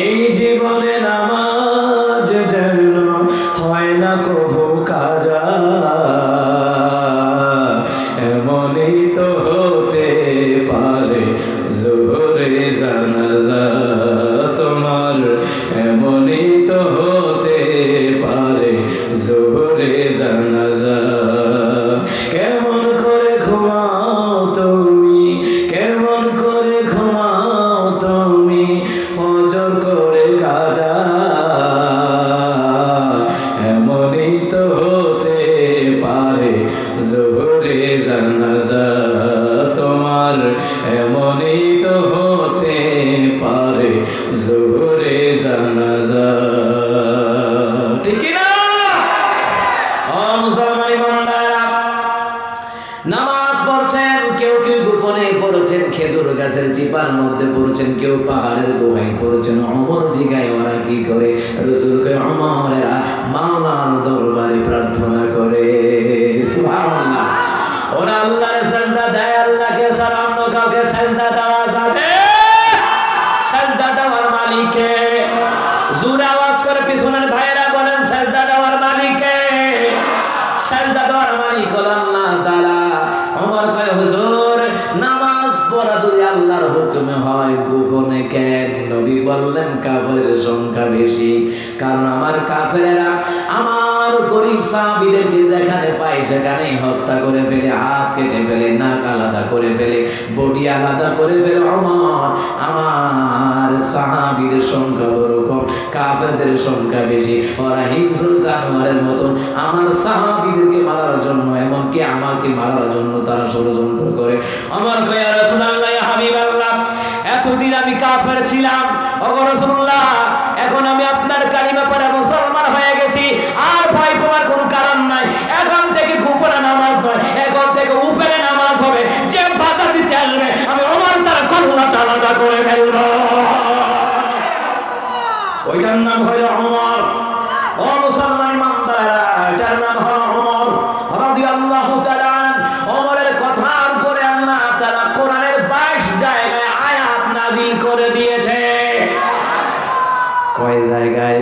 এই জীবনে নামাজ যেন হয় না কভু কাজা। এমনই তো হতে পারে জোহরে জানাজা তোমার, এমনই তো হতে পারে জোহরে জানাজা। কেমন করে ঘুমাও তুমি, কেমন করে ঘুমাও তুমি, ফজর করে কাজা। এমনই তো হতে পারে জোহরে জানাজা তোমার, এমনই তো হতে পারে জোহরে জানাজা। ঠিক না? ও মুসলমান ইমানদাররা, নামাজ পড়ছেন, কেউ কেউ গোপনে পড়ছেন, খেজুর গাছের চিপার মধ্যে পড়ছেন, কেউ পাহাড়ের গুহায় পড়ছেন। ওমর জিগায় ওরা কি করে? রাসূলকে ওমরেরা মাওলার দরবারে প্রার্থনা করে। সুবহানাল্লাহ। ওরা আল্লাহর সাজদা দেয়, আল্লাহকে ছাড়া অন্য কাউকে সাজদা দেওয়া যাবে? সাজদা দেওয়ার মালিককে জোরে আওয়াজ করে পিছনের ভাইরা বলেন, সাজদা দেওয়ার মালিককে। সাজদা দেওয়ার মালিক হলো আল্লাহ তাআলা। ওমর কয়, হুজুর নামাজ পড়া যদি আল্লাহর হুকুমে হয়, গোপনে কেন? নবী বললেন, কাফেরের সংখ্যা বেশি, কারণ আমার কাফেরেরা আমার গরিব সাহাবীদেরকে যেখানে পায় সেখানেই হত্যা করে ফেলে, হাত কেটে ফেলে, নাক আলাদা করে ফেলে, বডি আলাদা করে ফেলে। আমার সাহাবীদের সংখ্যা বড় কম, কাফেরদের সংখ্যা বেশি। ওরা হিংস্র জানোয়ারের মতন আমার সাহাবীদেরকে মারার জন্য, এমনকি আমাকে মারার জন্য তারা ষড়যন্ত্র করে। আমার কয় ইয়া রাসূলুল্লাহ, ইয়া হাবিবাল্লাহ, এতদিন আমি কাফের ছিলাম, ওগো রাসূলুল্লাহ, এখন আমি আপনার কালিমা পড়ে মুসলমান হয়ে গেছি, আর ভয় পাওয়ার কোনো কারণ নাই। এখন থেকে গোপনে নামাজ নয়, এখন থেকে উপরে নামাজ হবে। যে বাধা দিতে আসবে আমি ওমর তার কল্লাটা আলাদা করে ফেলব। ওইটার নাম হলো ওমর। ও মুসলমান ইমানদাররা, এটার নাম হলো ওমর রাদিয়াল্লাহু তাআলা। ওমরের কথার পরে আল্লাহ তাআলা কোরআনের 22 জায়গায় আয়াত নাযিল করে দিয়েছে। কয় জায়গায়?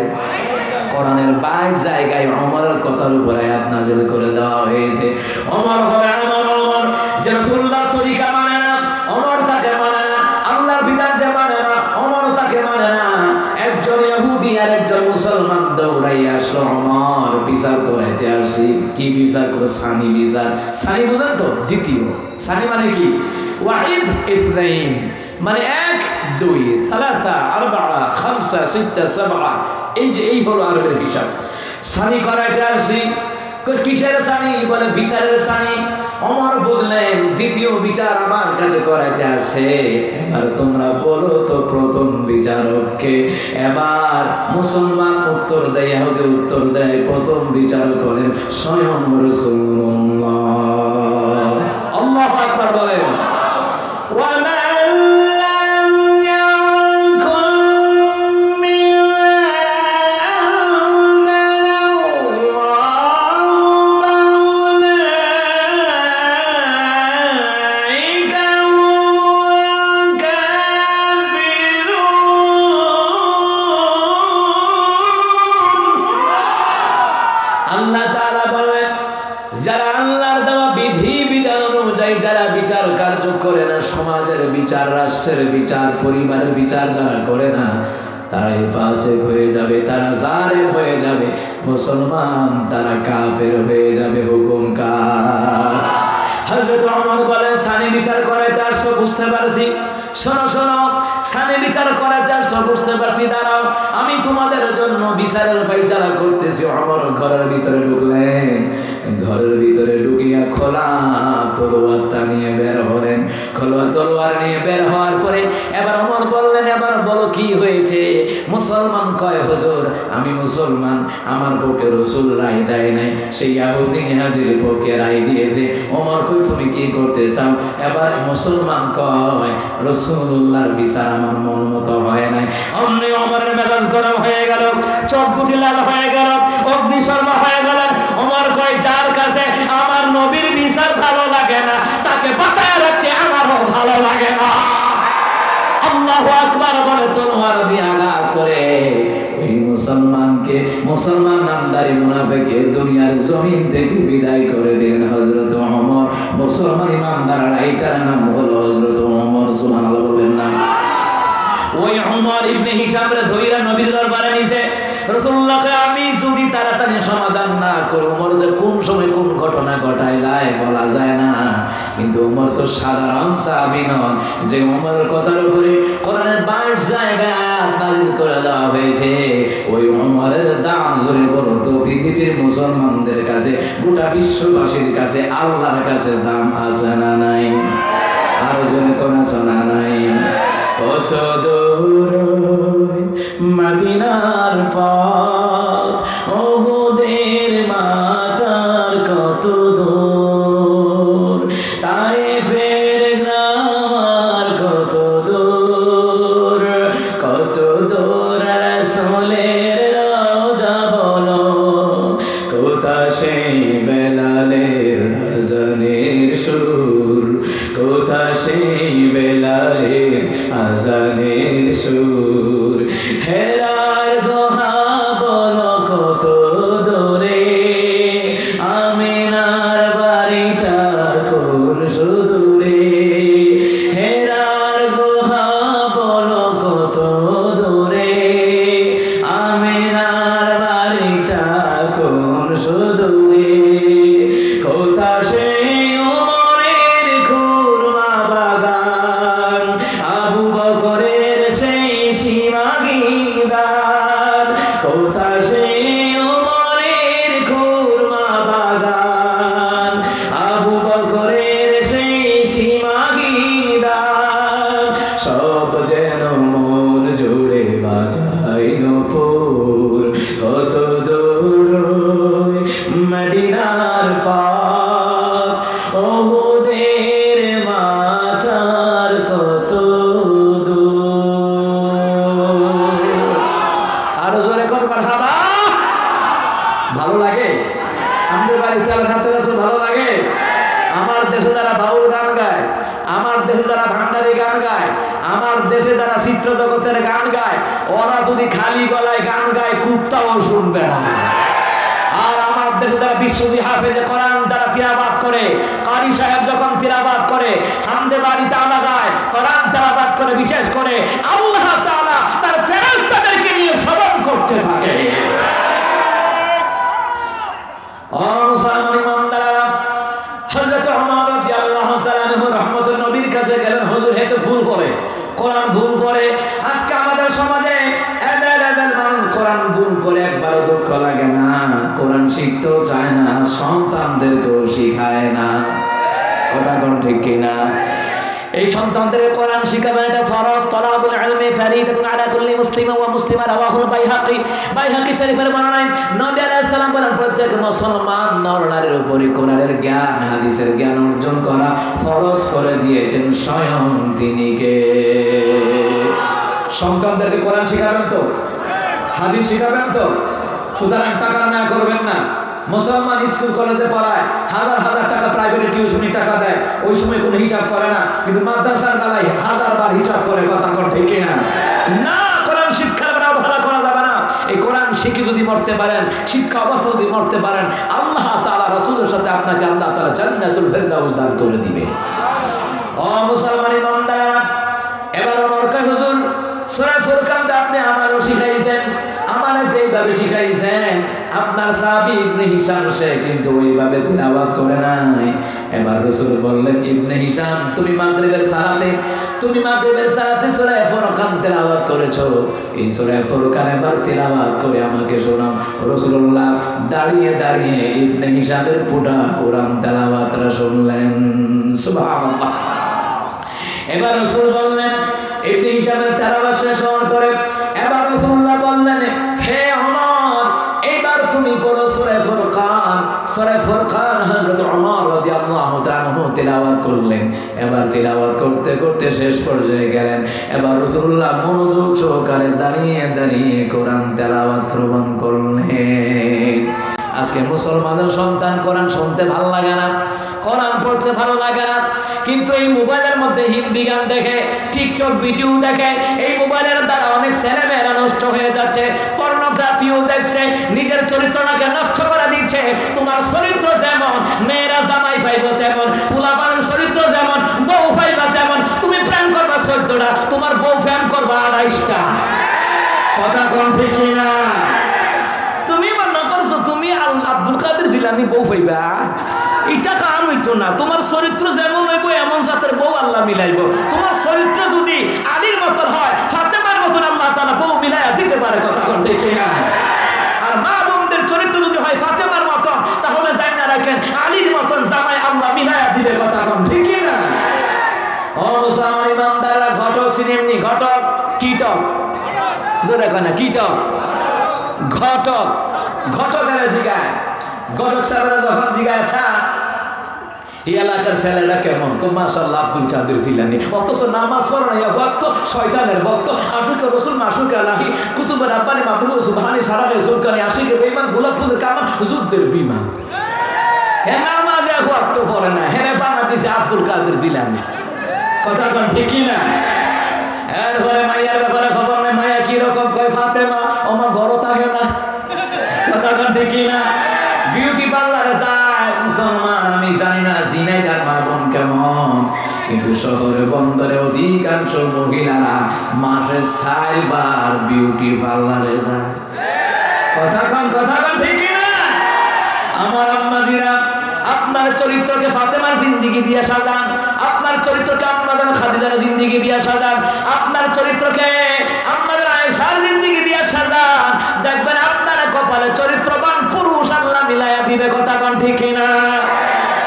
কোরআনের 22 জায়গায় ওমরের কথার উপর আয়াত নাযিল করে দেওয়া হয়েছে। ওমর হবে ওমর, যে রাসূলুল্লাহর তরিকা মানে না, ওমর তাকে মানে না। আল্লাহর বিধান যে মানে না, ওমর তাকে মানে না। একজন ইহুদি আর একজন মুসলমান দৌড়াইয়া আসলো, ওমর বিচার করাইতে আসি। কি বিচার করে? সানি বিচার। সানি বুঝেন তো? দ্বিতীয়। সানি মানে কি? ওয়াহিদ ইসনাইন, মানে 1 2 3 4 5 6 7। এই হলো আরবের হিসাব। সানি করাইতে আসি। কিসের সানি? বলে বিচারের সানি। ওমর বুঝলেন দ্বিতীয় বিচার আমার কাছে করাইতে আসে, এবার তোমরা বলো তো প্রথম বিচারককে। এবার মুসলমান উত্তর দেয়, ইহুদি উত্তর দেয়, প্রথম বিচারক করেন স্বয়ং রাসূলুল্লাহ। আল্লাহু আকবার বলেন। আল্লাহ তাআলা বলেন, যারা আল্লাহর দেওয়া বিধি বিধান অনুযায়ী যারা বিচার কার্য করে না, সমাজের বিচার, রাষ্ট্রের বিচার, পরিবারের বিচার যারা করে না, তারাই ফাসিক হয়ে যাবে, তারা জালেম হয়ে যাবে। মুসলমান তারা কাফের হয়ে যাবে। হুকুম কার? হযরত ওমর বলেন, সানি বিচার করাইতে আসছো, বুঝতে পারছি। শোনো শোনো, সানি বিচার করাইতে আসছো, বুঝতে পারছি, দাঁড়াও, আমি তোমাদের জন্য বিচারের ফায়সালা করতেছি। ওমর ঘরের ভিতরে ঢুকলেন। ঘরের ভিতরে ঢুকিয়া খোলা তলোয়ারটা নিয়ে বের হলেন। খোলা তলোয়ার নিয়ে বের হওয়ার পরে এবার ওমর বললেন, এবার বলো কি হয়েছে? মুসলমান কয়, হুজুর আমি মুসলমান, আমার পক্ষে রাসূল রায় দেয় নাই, সেই ইহুদির পক্ষে রায় দিয়েছে। ওমর কই, তুমি কি করতে চাও? এবার মুসলমান কয়, রাসূলুল্লাহর বিচার আমার মন মতো হয় নাই। অমনি ওমরের মেজাজ গরম হয়ে গেল, চোখ দুটি লাল হয়ে গেল, অগ্নিশর্মা হয়ে গেল। ওমর কয়, যার কাছে আমার নবীর বিচার ভালো লাগে না, তাকে বাঁচায় রাখতে আমারও ভালো লাগে না। আল্লাহু আকবার বলে তলোয়ার দিয়ে আঘাত করে ওই মুসলমানকে, মুসলমান নামদারি মুনাফিককে দুনিয়ার জমিন থেকে বিদায় করে দিলেন হযরত ওমর। মুসলমান ইমানদাররা এটার নাম হলো হযরত ওমর। সুবহানাল্লাহ বলবেন না? ওই ওমর ইবনে হিশামরে ধইরা নবীর দরবারে নিছে। রাসূলুল্লাহকে আমি যদি তাড়াতাড়ি সমাধান না করি, ওমর যে কোন সময় কোন ঘটনা ঘটাইলাই বলা যায় না। কিন্তু ওমর তো সাধারণ সাহাবী নন যে ওমরের কথার উপরে কোরআনের 22 জায়গায় আয়াত নাযিল করে দেওয়া হয়েছে। ওই ওমরের দাম জোরে বলো তো পৃথিবীর মুসলমানদের কাছে, গোটা বিশ্ববাসীর কাছে, আল্লাহর কাছে দাম আছে না নাই? আরো জোরে কোন শোনা নাই? কত দূর মদিনার পথ, ওহুদের মাথার কত দূর, তায়েফের গ্রাম কত দূর, কত দূর রাসূলের রওজা বলো, কোথা সেই বেলালের আযানের সুর, কোথা সেই বেলালের আযানের সুর, হেরার গুহা বলো কত দূরে, আমিনার বাড়িটা কোন সুদূরে, হেরার গুহা বলো কত দূরে, আমিনার বাড়িটা কোন করে সেই সীমাহীন দান, সব যেন মন জুড়ে বাজায় নূপুর, কত দূর মদিনার পথ, ওহুদের মাথার কত দূর। আরো জোরে কর মারহাবা। ভালো লাগে? আমাদের বাড়িতে আল্লাহর রাসূল ভালো লাগে? আমার দেশে যারা বাউল গান গায়, আমার দেশে যারা ভান্ডারি গান গায়, আমার দেশে যারা চিত্র জগতের গান গায়, ওরা যদি খালি গলায় গান গায় কুত্তাও শুনবে না। আর আমার দেশে যারা বিশ্বজি হাফেজে কোরআন যারা তিলাওয়াত করে, কারি সাহেব যখন তিলাওয়াত করে, হামদে বাড়ি তাআলা গায়, কোরআন তিলাওয়াত করে, বিশেষ করে আল্লাহ তাআলা তার ফেরেশতাদেরকে নিয়ে শ্রবণ করতে থাকে। ও মুসলমান ইমানদাররা, হযরত ওমর রাদিয়াল্লাহু তাআলা আনহু রহমতুল নবীর কাছে গেলেন, হুজুর হেতু ভুল করে, কোরআন ভুল করে। আজকে আমাদের সমাজে অ্যাভেলেবল মানুষ কোরআন ভুল করে, একবারও দুঃখ লাগে না, কোরআন শিখতেও চায় না, সন্তানদেরকেও শিখায় না। কথা কোন ঠিক কিনা? এই সন্তানদের কোরআন শিখাবেন, এটা ফরজ। তলাবুল ইলমি ফরিদাতুন আলা কুল্লি মুসলিম ওয়া মুসলিমা, রাওয়াহুল বাইহাকি শরীফের বর্ণনায় নবী আলাইহিস সালাম বলেন, প্রত্যেক মুসলমান নর-নারীর উপরে কোরআনের জ্ঞান, হাদিসের জ্ঞান অর্জন করা ফরজ করে দিয়েছেন স্বয়ং তিনি কে। সন্তানদেরকে কোরআন শিখাবেন তো, হাদিস শিখাবেন তো, সুতরাং টাকা না করবেন না। মুসলমান স্কুল কলেজে পড়ায়, হাজার হাজার টাকা প্রাইভেটে টিউশনি টাকা দেয়, ওই সময় কোনো হিসাব করে না, কিন্তু মাদ্রাসার বেলায় হাজারবার হিসাব করে। কথা কর ঠিক কিনা? না, কোরআন শিক্ষার বেলা অবহেলা করা যাবে না। এই কোরআন শিখে যদি মরতে পারেন, শিক্ষা অবস্থা যদি মরতে পারেন, আল্লাহ তাআলা রাসূলের সাথে আপনাকে আল্লাহ তাআলা জান্নাতুল ফেরদাউস দান করে দিবে। ও মুসলমান ইমানদাররা, এবার আমার কয়, হুজুর সূরা ফুরকানটা আপনি আমারও শিখাইছেন, আমারে যেইভাবে শিখাইছেন, আপনার সাহাবী ইবনে হিশাম সে কিন্তু ওইভাবে তিলাওয়াত করে নাই। এবার রাসূল বললেন, ইবনে হিশাম, তুমি মাগরিবের সালাতে সূরা ফুরকান তিলাওয়াত করেছো, এই সূরা ফুরকান এবার তিলাওয়াত করে আমাকে শোনাও। রাসূলুল্লাহ দাঁড়িয়ে দাঁড়িয়ে ইবনে হিশামের পুরা কোরআন তিলাওয়াতটা শুনলেন। সুবহানাল্লাহ। এবার রাসূল বললেন, ইবনে হিশামের তিলাওয়াত শেষ হওয়ার পরে এবার রাসূলুল্লাহ বললেন, হে ওমর, এবার তুমি পড়ো সূরা ফুরকান। সূরা ফুরকান হযরত ওমর রাদিয়াল্লাহু তাআলা তিলাওয়াত করলেন। এবার তিলাওয়াত করতে করতে শেষ পর্যায়ে গেলেন। এবার রাসূলুল্লাহ মনোযোগ সহকারে দাঁড়িয়ে দাঁড়িয়ে কোরআন তিলাওয়াত শ্রবণ করলেন। আজকে মুসলমানের সন্তান কোরআন শুনতে ভালো লাগে না, কোরআন পড়তে ভালো লাগে না, কিন্তু এই মোবাইলের মধ্যে হিন্দি গান দেখে, টিকটক ভিডিও দেখে, এই মোবাইলের দ্বারা অনেক ছেলেমেয়েরা নষ্ট হয়ে যাচ্ছে, পর্নোগ্রাফিও দেখছে, নিজের চরিত্রটাকে নষ্ট করে দিচ্ছে। তোমার চরিত্র যেমন মেয়েরা জামাই পাইব তেমন, ফুলাপানের চরিত্র যেমন বউ পাইবা তেমন। তুমি প্রেম করবা 14টা, তোমার বউ প্রেম করবা 28টা। কথা কোন ঠিক কিনা? তুমি মনে করছো তুমি আব্দুল কাদের জিলানী বউ পাইবা, এটা কাম হইতো না। তোমার চরিত্র যেমন হইব এমন জাতের বউ আল্লাহ মিলাইব। তোমার চরিত্র যদি আলীর মতন হয়, ফাতেমার মতন আল্লাহ তাআলা বউ মিলাইয়া দিতে পারে। কথা কোন ঠিক কিনা? আর মা বোনদের চরিত্র যদি হয় ফাতেমার মতন, তাহলে জানা রাখেন আলীর মতন জামাই আল্লাহ মিলাইয়া দিবে। কথা কোন ঠিক কিনা? ও মুসলমান ইমানদাররা, ঘটক সিনেমনি, ঘটক কীটক, জোরে কয় না, কীটক ঘটক, ঘটকের জিগায়, ঘটক সাহেবেরা যখন জিগায়, আচ্ছা এই এলাকার ছেলেরা কেমন? মাশাআল্লাহ আব্দুল কাদের জিলানী, অথচ নামাজ পড়ে না, ভক্ত, শয়তানের ভক্ত, আশিকে রসুল, মাসুকে আলাহি, কুতুবে রাব্বানি, মাহবুব সুবহানি, সারাগায়ে সুলকানি, আশিকে বেঈমান, গোলাপ ফুলের কামান, যুদ্ধের বিমান। হে নামাজে ভক্ত পড়ে না, হেরে বাংলাদেশে আব্দুল কাদের জিলানী। কথা কোন ঠিক কিনা? এরপরে মাইয়ার ব্যাপারে খবর নেই, মাইয়া কিরকম? কয় ফাতেমা, আমার ঘরও থাকে না। কথা কোন ঠিক কিনা? বিউটি পার্লারে যায় মুসলমান, আমি জানি না জিনাইদার মা বোন কেমন, কিন্তু শহরে বন্দরে অধিকাংশ মহিলারা মাসে 4 বার বিউটি পার্লারে যায়। কথা কোন ঠিক কিনা? আমার আম্মাজিরা, আপনার চরিত্রকে ফাতেমার জিন্দেগি দিয়ে সাজান, আপনার চরিত্রকে আপনাদের খাদিজার জিন্দেগি দিয়ে সাজান, আপনার চরিত্রকে আপনাদের আয়েশার জিন্দেগি দিয়ে সাজান, দেখবেন আপনার কপালে চরিত্রবান পুরুষ আল্লাহ মিলাইয়া দিবে। কথা কোন ঠিক কিনা?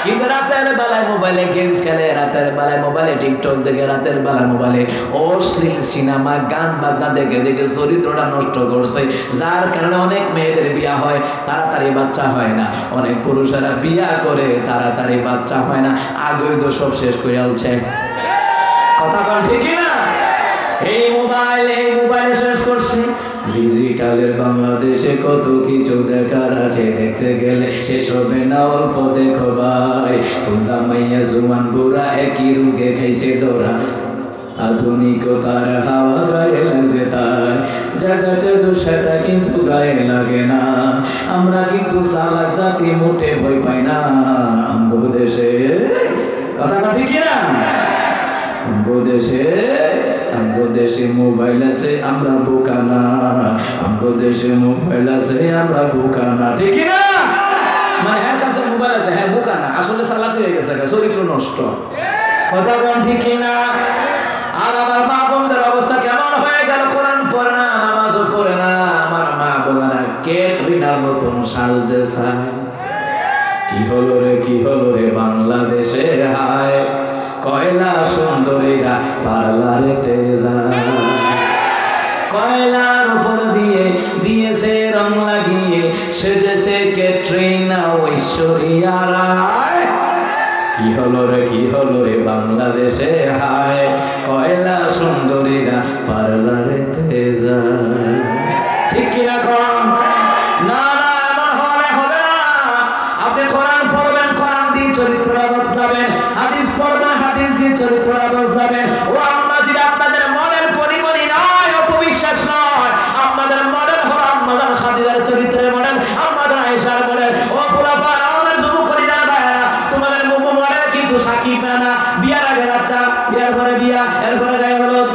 কিন্তু রাতের বেলা বেলায় মোবাইলে গেমস খেলে, রাতের বেলায় মোবাইলে টিকটক দেখে, রাতের বেলায় মোবাইলে অশ্লীল সিনেমা গান বাজনা দেখে দেখে চরিত্রটা নষ্ট করছে, যার কারণে অনেক মেয়েদের বিয়া হয়, তাড়াতাড়ি বাচ্চা হয় না। অনেক পুরুষেরা বিয়া করে, তাড়াতাড়ি বাচ্চা হয় না, আগেই তো সব শেষ করে আলছে। কথা বল ঠিক না? এই মোবাইলে শেষ করছে। ডিজিটালের বাংলাদেশে কত কিছু দেখার আছে, দেখতে গেলে শেষ হবে না অল্প। দেখো ভাই, ফুলা মাইয়া জুয়ান বুড়া একই রুগে খাইছে দৌড়া, আধুনিকতার হাওয়া গায়ে লাগছে তাই, জায়গাতে দুঃসাটা কিন্তু গায়ে লাগে না। আমরা কিন্তু চালাক জাতি, মোটে ভয় পাই না আমগো দেশে। কথা ঠিক না? আমগো দেশে মোবাইল আছে, আমরা বোকা না। আমগো দেশে মোবাইল আছে, আমরা বোকা না। ঠিক না? মানে হ্যাঁ কাছে মোবাইল আছে, হ্যাঁ বোকা না, আসলে চালাক হয়ে গেছে, চরিত্র নষ্ট। কথা বল ঠিক না? আর আমার মা বোনদের অবস্থা কেমন হয়ে গেল? কোরআন পড়ে না, নামাজও পড়ে না। আমার মা বোনেরা ক্যাটরিনার মতন সাজতে চায়। কি হলো রে বাংলাদেশে হায়, কয়লা সুন্দরীরা পার্লারেতে যায়, কয়লার উপর দিয়েছে রং লাগিয়ে, সেজেছে ক্যাটরিনা ঐশ্বরিয়া রায়। কি হলো রে বাংলাদেশে হায়, কয়লা সুন্দরীরা পার্লারেতে যায়। ঠিক কিনা কোন? না এমন হবে না। আপনি কোরআন পড়বেন, কোরআন দিয়ে চরিত্র বদলাবেন, হাদিস পড়বেন, হাদিস দিয়ে চরিত্র বদলাবেন। ও আম্মাজিরা, আপনাদের মনের পরিমণি নয়, অপবিশ্বাস নয়, আপনাদের মডেল হলো আমাদের খাদিজার চরিত্রের মডেল, আমাদের আয়েশার মডেল। ও পুরাপা আমাদের যুবকরা ভাইরা, তোমাদের মডেল কিন্তু সাকিব না। বিয়ার আগে বাচ্চা, বিয়ার পরে বিয়া, এরপরে গায়ে হলুদ।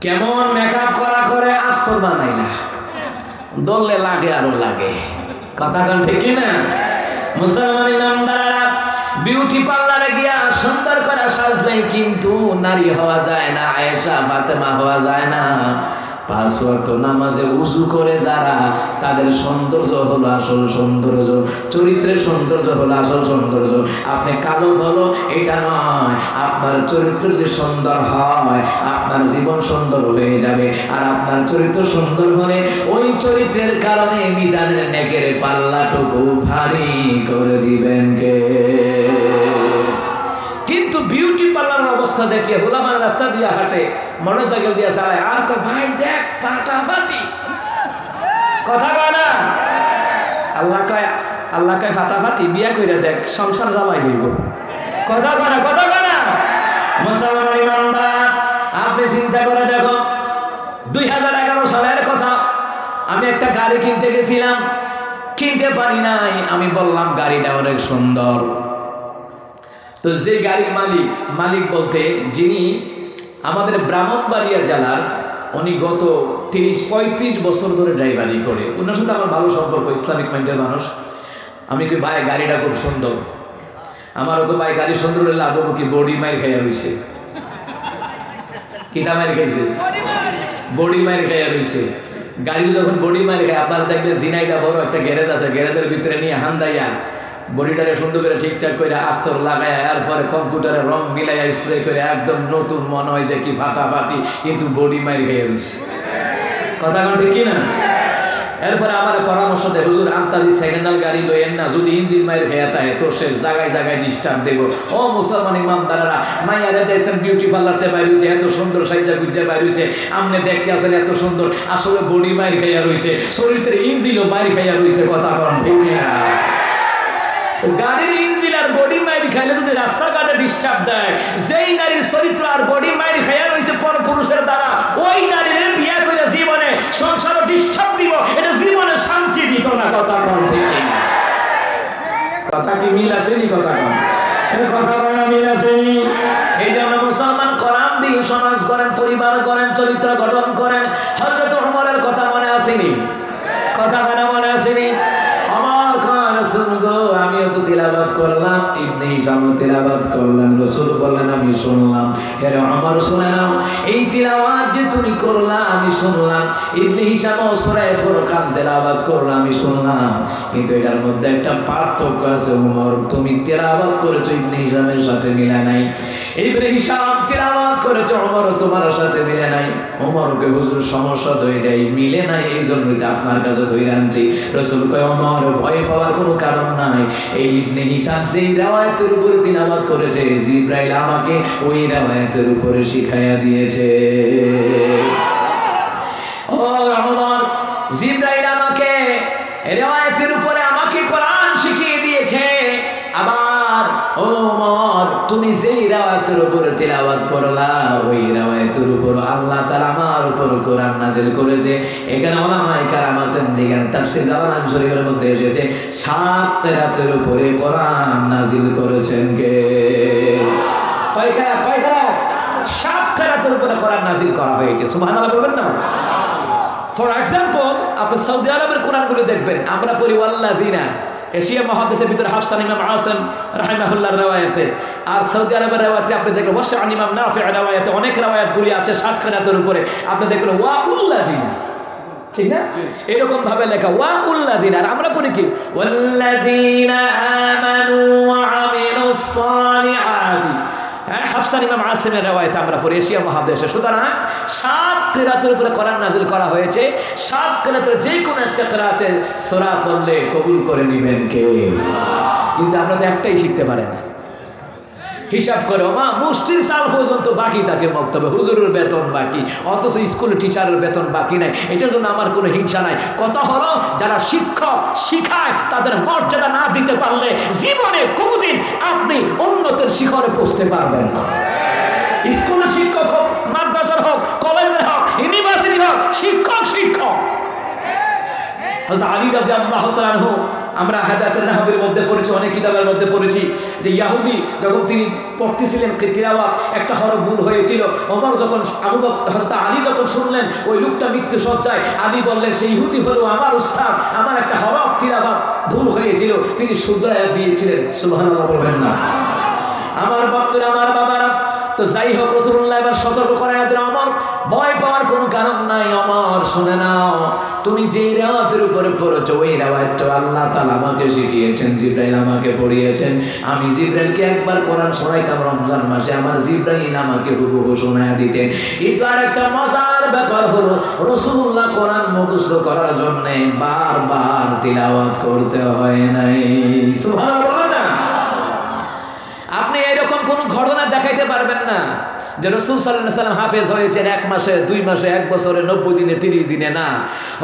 কেমন মেকআপ করা করে আস্তর বানাইলা, দললে লাগে আরো লাগে। কথা কান ঠিক না? মুসলমান ইমানদাররা বিউটি পার্লারে গিয়া সুন্দর করে সাজলে কিন্তু নারী হওয়া যায় না, আয়েশা ফাতেমা হওয়া যায় না। 5 ওয়াক্ত নামাজে উযু করে যারা, তাদের সৌন্দর্য হলো আসল সৌন্দর্য, চরিত্রের সৌন্দর্য হলো আসল সৌন্দর্য। আপনি কালো ভালো এটা নয়, আপনার চরিত্র যদি সুন্দর হয়, আপনার জীবন সুন্দর হয়ে যাবে। আর আপনার চরিত্র সুন্দর হলে ওই চরিত্রের কারণে মিজানের নেকের পাল্লাটুকু ভারী করে দিবেন কে? কিন্তু বিউটি পার্লারের অবস্থা দেখে হোলামার রাস্তা দিয়ে হাঁটে, মোটরসাইকেল দিয়ে চালায়, আর কয় ভাই দেখ ফাটাফাটি। কথা কয় না? আল্লাহ কয় ফাটাফাটি, বিয়া কইরা দেখ সংসার জ্বালাই হইব। কথা কয় না? মুসলমান ইমানদার, আপনি চিন্তা করে দেখো, 2011 সালের কথা, আমি একটা গাড়ি কিনতে গেছিলাম, কিনতে পারি নাই। আমি বললাম গাড়িটা অনেক সুন্দর। তো যে গাড়ির মালিক বলতে যিনি আমাদের ব্রাহ্মণবাড়িয়া জেলার, উনি গত 30-35 বছর ধরে ড্রাইভারি করে। ওনার সাথে আমার ভালো সম্পর্ক, ইসলামিক মাইন্ডের মানুষ। আমি কই ভাই গাড়িটা খুব সুন্দর। আমার ওকে ভাই গাড়ি সুন্দর হলে লাভ কি? বডি মাইর খাইয়া রয়েছে। কিতা মাইর খাইছে? বডি মাইর খাইয়া রয়েছে। গাড়ির যখন বডি মাইর খায়, আপনারা দেখবেন জিনাইদা বড় একটা গ্যারেজ আছে, গ্যারেজের ভিতরে নিয়ে হান্দাইয়া বডিটারে সুন্দর করে ঠিকঠাক করে আস্তর লাগায়, এরপরে কম্পিউটারে রং মিলাইয়া স্প্রে করে একদম নতুন মনে হয় যে কি ফাটাফাটি, কিন্তু বডি মাইর খেয়ে রয়েছে। কথা কোন ঠিক না? এরপরে আমার পরামর্শ দেয়, হুজুর আন্তাজি সেকেন্ড হ্যান্ড গাড়ি লইয়েন না, যদি ইঞ্জিন মাইর খেয়ে থাকে তো সে জায়গায় ডিস্টার্ব দেবো। ও মুসলমান ইমানদারেরা, মাইয়ারে দেখছেন বিউটি পার্লারতে বাইর হয়েছে, এত সুন্দর সাইজা গুজ্জা বাইর হয়েছে, আপনি দেখতে আছেন এত সুন্দর, আসলে বডি মাইর খাইয়া রয়েছে, শরীরের ইঞ্জিনও মাইর খাইয়া রয়েছে। কথা কোন ঠিক না? গাড়ির ইঞ্জিন আর বডি মাইর খাইলে যদি রাস্তাঘাটে ডিস্টার্ব দেয়, যেই নারীর চরিত্র আর বডি মাইর খাইয়া রয়েছে পর পুরুষের দ্বারা, ওই নারীর বিয়া করে জীবনে সংসারে ডিস্টার্ব দিব, এটা জীবনে শান্তি দিত না। কথা কম ঠিক না? কথা কি মিল আসেনি? কথা কম কথা কয় না, মিল আসেনি? এই জন্য মুসলমান কোরআন দিয়ে সমাজ করেন, পরিবার করেন, চরিত্র গঠন করেন। হযরত ওমরের কথা মনে আসেনি? কথা কেন মনে আসেনি? আমার কান শুনগো, আমিও তো তিলাওয়াত করলাম, ইবনে হিশাম তিলাওয়াত করলেন। রাসূল বললেন আমি শুনলাম। এর ওমর শুনে নাও, এই তিলাওয়াত যে তুমি করলা আমি শুনলাম, ইবনে হিশাম সূরা ফুরকান তিলাওয়াত করলা আমি শুনলাম, কিন্তু এটার মধ্যে একটা পার্থক্য আছে ওমর, তুমি তিলাওয়াত করেছো ইবনে হিশামের সাথে মিলে নাই। ইবনে হিশাম তিলাওয়াত করেছো ওমর তোমার সাথে মিলে নাই। ওমরকে হুজুর সমস্যা তো এটাই মিলে নাই, এই জন্যই তো আপনার কাছে ধরে আনছি। রাসূল কয় ওমর ভয় পাওয়ার কোনো কারণ নাই। এই ইবনে হিশাম সেই riwayতের উপরে তিলাওয়াত করেছে, জিবরাইল আমাকে ওই riwayতের উপরে শিখাইয়া দিয়েছে। ও ওমর, জিবরাইল আমাকে riwayতের উপরে আমাকে কোরআন শিখিয়ে দিয়েছে। আবার ওমর তুমি যেই riwayতের উপরে তিলাওয়াত করলা ওই riwayতের উপর আল্লাহ তাআলা আমার উপর কোরআন নাযিল করেছে। এখানে ওলামায়ে কেরাম আছেন, যেখানে তাফসীর জালালাইন শরীফের মধ্যে এসেছে 7 কিরাতের উপরে কোরআন নাযিল করেছেন কে? কয় কিরাত? 7 কিরাতের উপরে কোরআন নাযিল করা হয়েছে। সুবহানাল্লাহ বলবেন না? ফর এক্সাম্পল, আপনি সৌদি আরবের কোরআনগুলো দেখবেন, আমরা পড়ি ওয়াল্লাযিনা, এশিয়া মহাদেশের ভিতরে হাফসান ইমাম আসিম রাহিমাহুল্লাহর riwayate, আর সৌদি আরবের riwayate আপনি দেখবেন ওয়াশআন ইমাম নাফি riwayate, অনেক riwayatগুলি আছে 7 কিরাতের উপরে। আপনি দেখবেন ওয়াউল্লাযিনা, ঠিক না? এরকম ভাবে লেখা ওয়াউল্লাযিনা, আর আমরা পড়ি কি ওয়াল্লাযিনা আমানু ওয়া আমিলুস সালিহাতি। হাফসান ইমাম আসিমের riwayate আমরা পড়ি এশিয়া মহাদেশে। সুতরাং 7 কিরাতের উপরে কোরআন নাযিল করা হয়েছে। 7 কিরাতের যে কোনো একটা কিরাতে সূরা পড়লে কবুল করে নেবেন কে? কিন্তু আমরা তো একটাই শিখতে পারি না। হিসাব করে মা মুষ্টির সাল পর্যন্ত বাকি থাকে বক্তব্য, হুজুরের বেতন বাকি, অথচ স্কুল টিচারের বেতন বাকি নাই। এটার জন্য আমার কোনো হিংসা নাই। কথা হলো যারা শিক্ষক শিখায় তাদের মর্যাদা না দিতে পারলে জীবনে কোনোদিন আপনি উন্নতির শিখরে পৌঁছতে পারবেন না। স্কুলের শিক্ষক হোক, মাদ্রাসার হোক, কলেজের হোক, ইউনিভার্সিটি হোক, শিক্ষক শিক্ষক। হযরত আলী রাদিয়াল্লাহু তাআলা আনহু, আমরা হাদায়াতুন নাহবির মধ্যে পড়েছি, অনেক কিতাবের মধ্যে পড়েছি যে ইহুদি যখন তিনি পড়তেছিলেন তিলাওয়াত, একটা হরফ ভুল হয়েছিল। ওমর যখন হযরত আলী যখন শুনলেন ওই লোকটা মৃত্যু সজ্জায়, আলী বললেন সেই ইহুদি হলো আমার উস্তাদ, আমার একটা হরফ তিলাওয়াত ভুল হয়েছিল, তিনি শুধরাইয়া দিয়েছিলেন। সুবহানাল্লাহ বলবেন না? আমার ভক্তরা, আমার বাবারা, তো যাই হোক রাসূলুল্লাহ এবার সতর্ক করায় দিলেন, ওমর ভয় পাওয়ার কোনো কারণ নাই। ওমর শুনে নাও, তুমি যে রাওয়াতের উপরে পড়েছো ওই রাওয়াতটা আল্লাহ তাআলা আমাকে শিখিয়েছেন, জিবরাইল আমাকে পড়িয়েছেন। আমি জিবরাইলকে একবার কোরআন শোনাইতাম রমজান মাসে, আমার জিবরাইল আমাকে হুবহু শোনায়া দিতেন। কিন্তু আরেকটা মজার ব্যাপার হলো রাসূলুল্লাহ কোরআন মুখস্থ করার জন্য বারবার তিলাওয়াত করতে হয় নাই। সুবহানাল্লাহ। আপনি এরকম কোন ঘটনা দেখাইতে পারবেন না যে রাসূল সাল্লাল্লাহু আলাইহি ওয়াসাল্লাম হাফেজ হয়েছেন 1 মাসে, 2 মাসে, 1 বছরে, 90 দিনে, 30 দিনে না।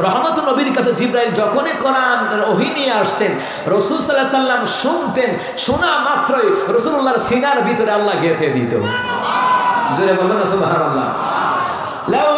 রহমতুল নবীর কাছে জিবরাইল যখনই কোরআন ওহী নিয়ে আসতেন, রাসূল সাল্লাল্লাহু আলাইহি ওয়াসাল্লাম শুনতেন, শোনা মাত্রই রাসূলুল্লাহর সিনার ভিতরে আল্লাহ গেঁথে দিত। জোরে বলুন না সুবহানাল্লাহ। লাউ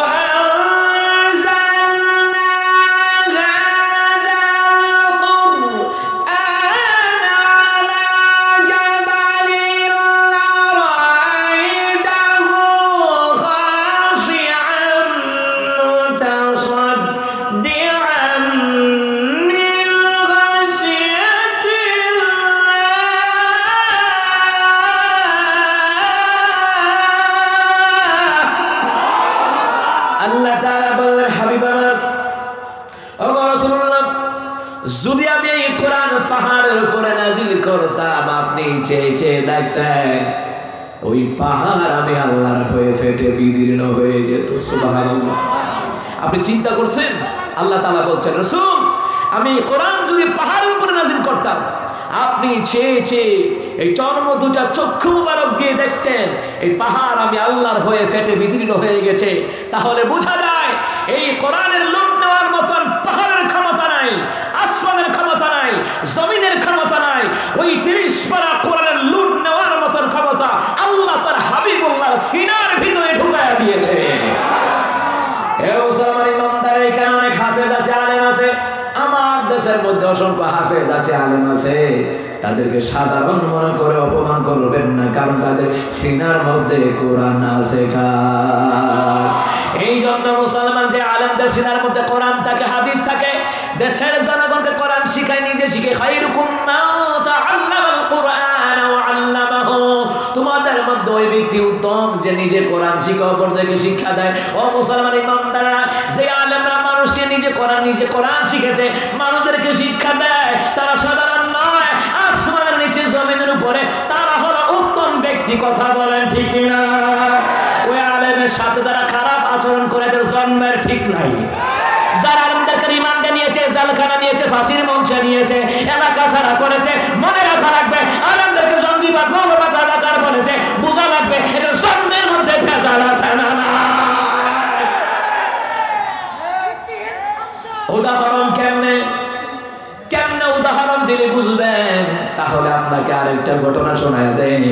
যদি আমি এই কোরআন পাহাড়ের উপরে নাজিল করতাম, আপনি চেয়ে চেয়ে দেখতেন ওই পাহাড় আমি আল্লাহর ভয়ে ফেটে বিদীর্ণ হয়ে যেত। সুবহানাল্লাহ। আপনি চিন্তা করছেন? আল্লাহ তাআলা বলছেন, রাসূল আমি কোরআন যদি পাহাড়ের উপরে নাজিল করতাম, আপনি চেয়ে চেয়ে এই চর্ম দুটা চক্ষু মুবারক দিয়ে দেখতেন এই পাহাড় আমি আল্লাহর ভয়ে ফেটে বিদীর্ণ হয়ে গেছে। তাহলে বোঝা যায় এই কোরআনের লুট নেওয়ার মতন পাহাড়ের ক্ষমতা নাই, আসমানের ক্ষমতা নাই, জমিনের ক্ষমতা নাই। ওই 30 পারা কোরআনের লুট নেওয়ার মতন ক্ষমতা আল্লাহ তার হাবিবুল্লাহর সিনার ভিতরে ঢুকায়া দিয়েছে। এ মুসলমান ইমানদার, এখানে অনেক হাফেজ আছে, আলেম আছে। আমার দেশের মধ্যে অসংখ্য হাফেজ আছে, আলেম আছে। তাদেরকে সাধারণ মনে করে অপমান করবেন না, কারণ তাদের সিনার মধ্যে কোরআন আছে। এই জন্য মুসলমান যে আলেমদের সিনার মধ্যে কোরআন থাকে, হাদিস থাকে, দেশের জনগণকে কোরআন শিখায়, নিজে শিখে। খায়রুকুম মান তাআল্লামাল কুরআন ওয়া আল্লামাহু, তোমাদের মধ্যে ওই ব্যক্তি উত্তম যে নিজে কোরআন শিখে অপরদেরকে শিক্ষা দেয়। ও মুসলমান ইমানদাররা, যে আলেমরা মানুষকে নিজে কোরআন শিখেছে, মানুষদেরকে শিক্ষা দেয়, তারা সাধারণ নয়, আসমানের নিচে জমিনের উপরে তারা হলো উত্তম ব্যক্তি। কথা বলেন ঠিক কিনা? ওই আলেমের সাথে যারা খারাপ আচরণ করে এদের জন্মের ঠিক নাই। যারা আলেমদেরকে রিমান্ডে নিয়েছে, জেলখানা নিয়েছে, ফাঁসির মঞ্চে নিয়েছে, এলাকা ছাড়া করেছে, মনে রাখা লাগবে আলেমদেরকে জঙ্গিবাদ মৌলবাদ রাজাকার বলেছে, বোঝা লাগবে এদের জন্মের মধ্যে ভেজাল আছে না। উদাহরণ কেমনে উদাহরণ দিলে বুঝবেন? তাহলে আপনাকে আরেকটা ঘটনা শোনায় দেন।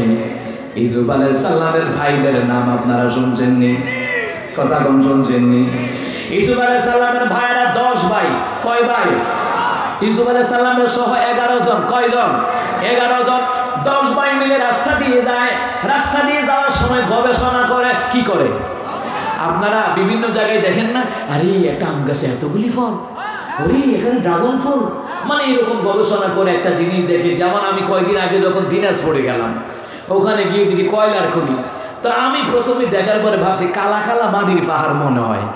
ইউসুফ আলাইহিস সালামের ভাইদের নাম আপনারা শুনছেননি? কথা কোন শুনছেননি? ইউসুফ আলাইহিস সালামের ভাইরা 10 ভাই। কয় ভাই? ইউসুফ আলাইহিস সালামের সহ 11 জন। কয়জন? 11 জন। 10 ভাই মিলে রাস্তা দিয়ে যায়। রাস্তা দিয়ে যাওয়ার সময় গবেষণা করে। কি করে? আপনারা বিভিন্ন জায়গায় দেখেন না, আরে একটা আম গাছে এতগুলি ফল, ওরে এখানে ড্রাগন ফল, মানে এরকম গবেষণা করে একটা জিনিস দেখে। যেমন আমি কয়েকদিন আগে যখন দিনাজপুরে গেলাম, ওখানে গিয়ে দেখি কয়লার খনি। তো আমি প্রথমে দেখার পরে ভাবছি কালা কালা মাটির পাহাড় মনে হয়।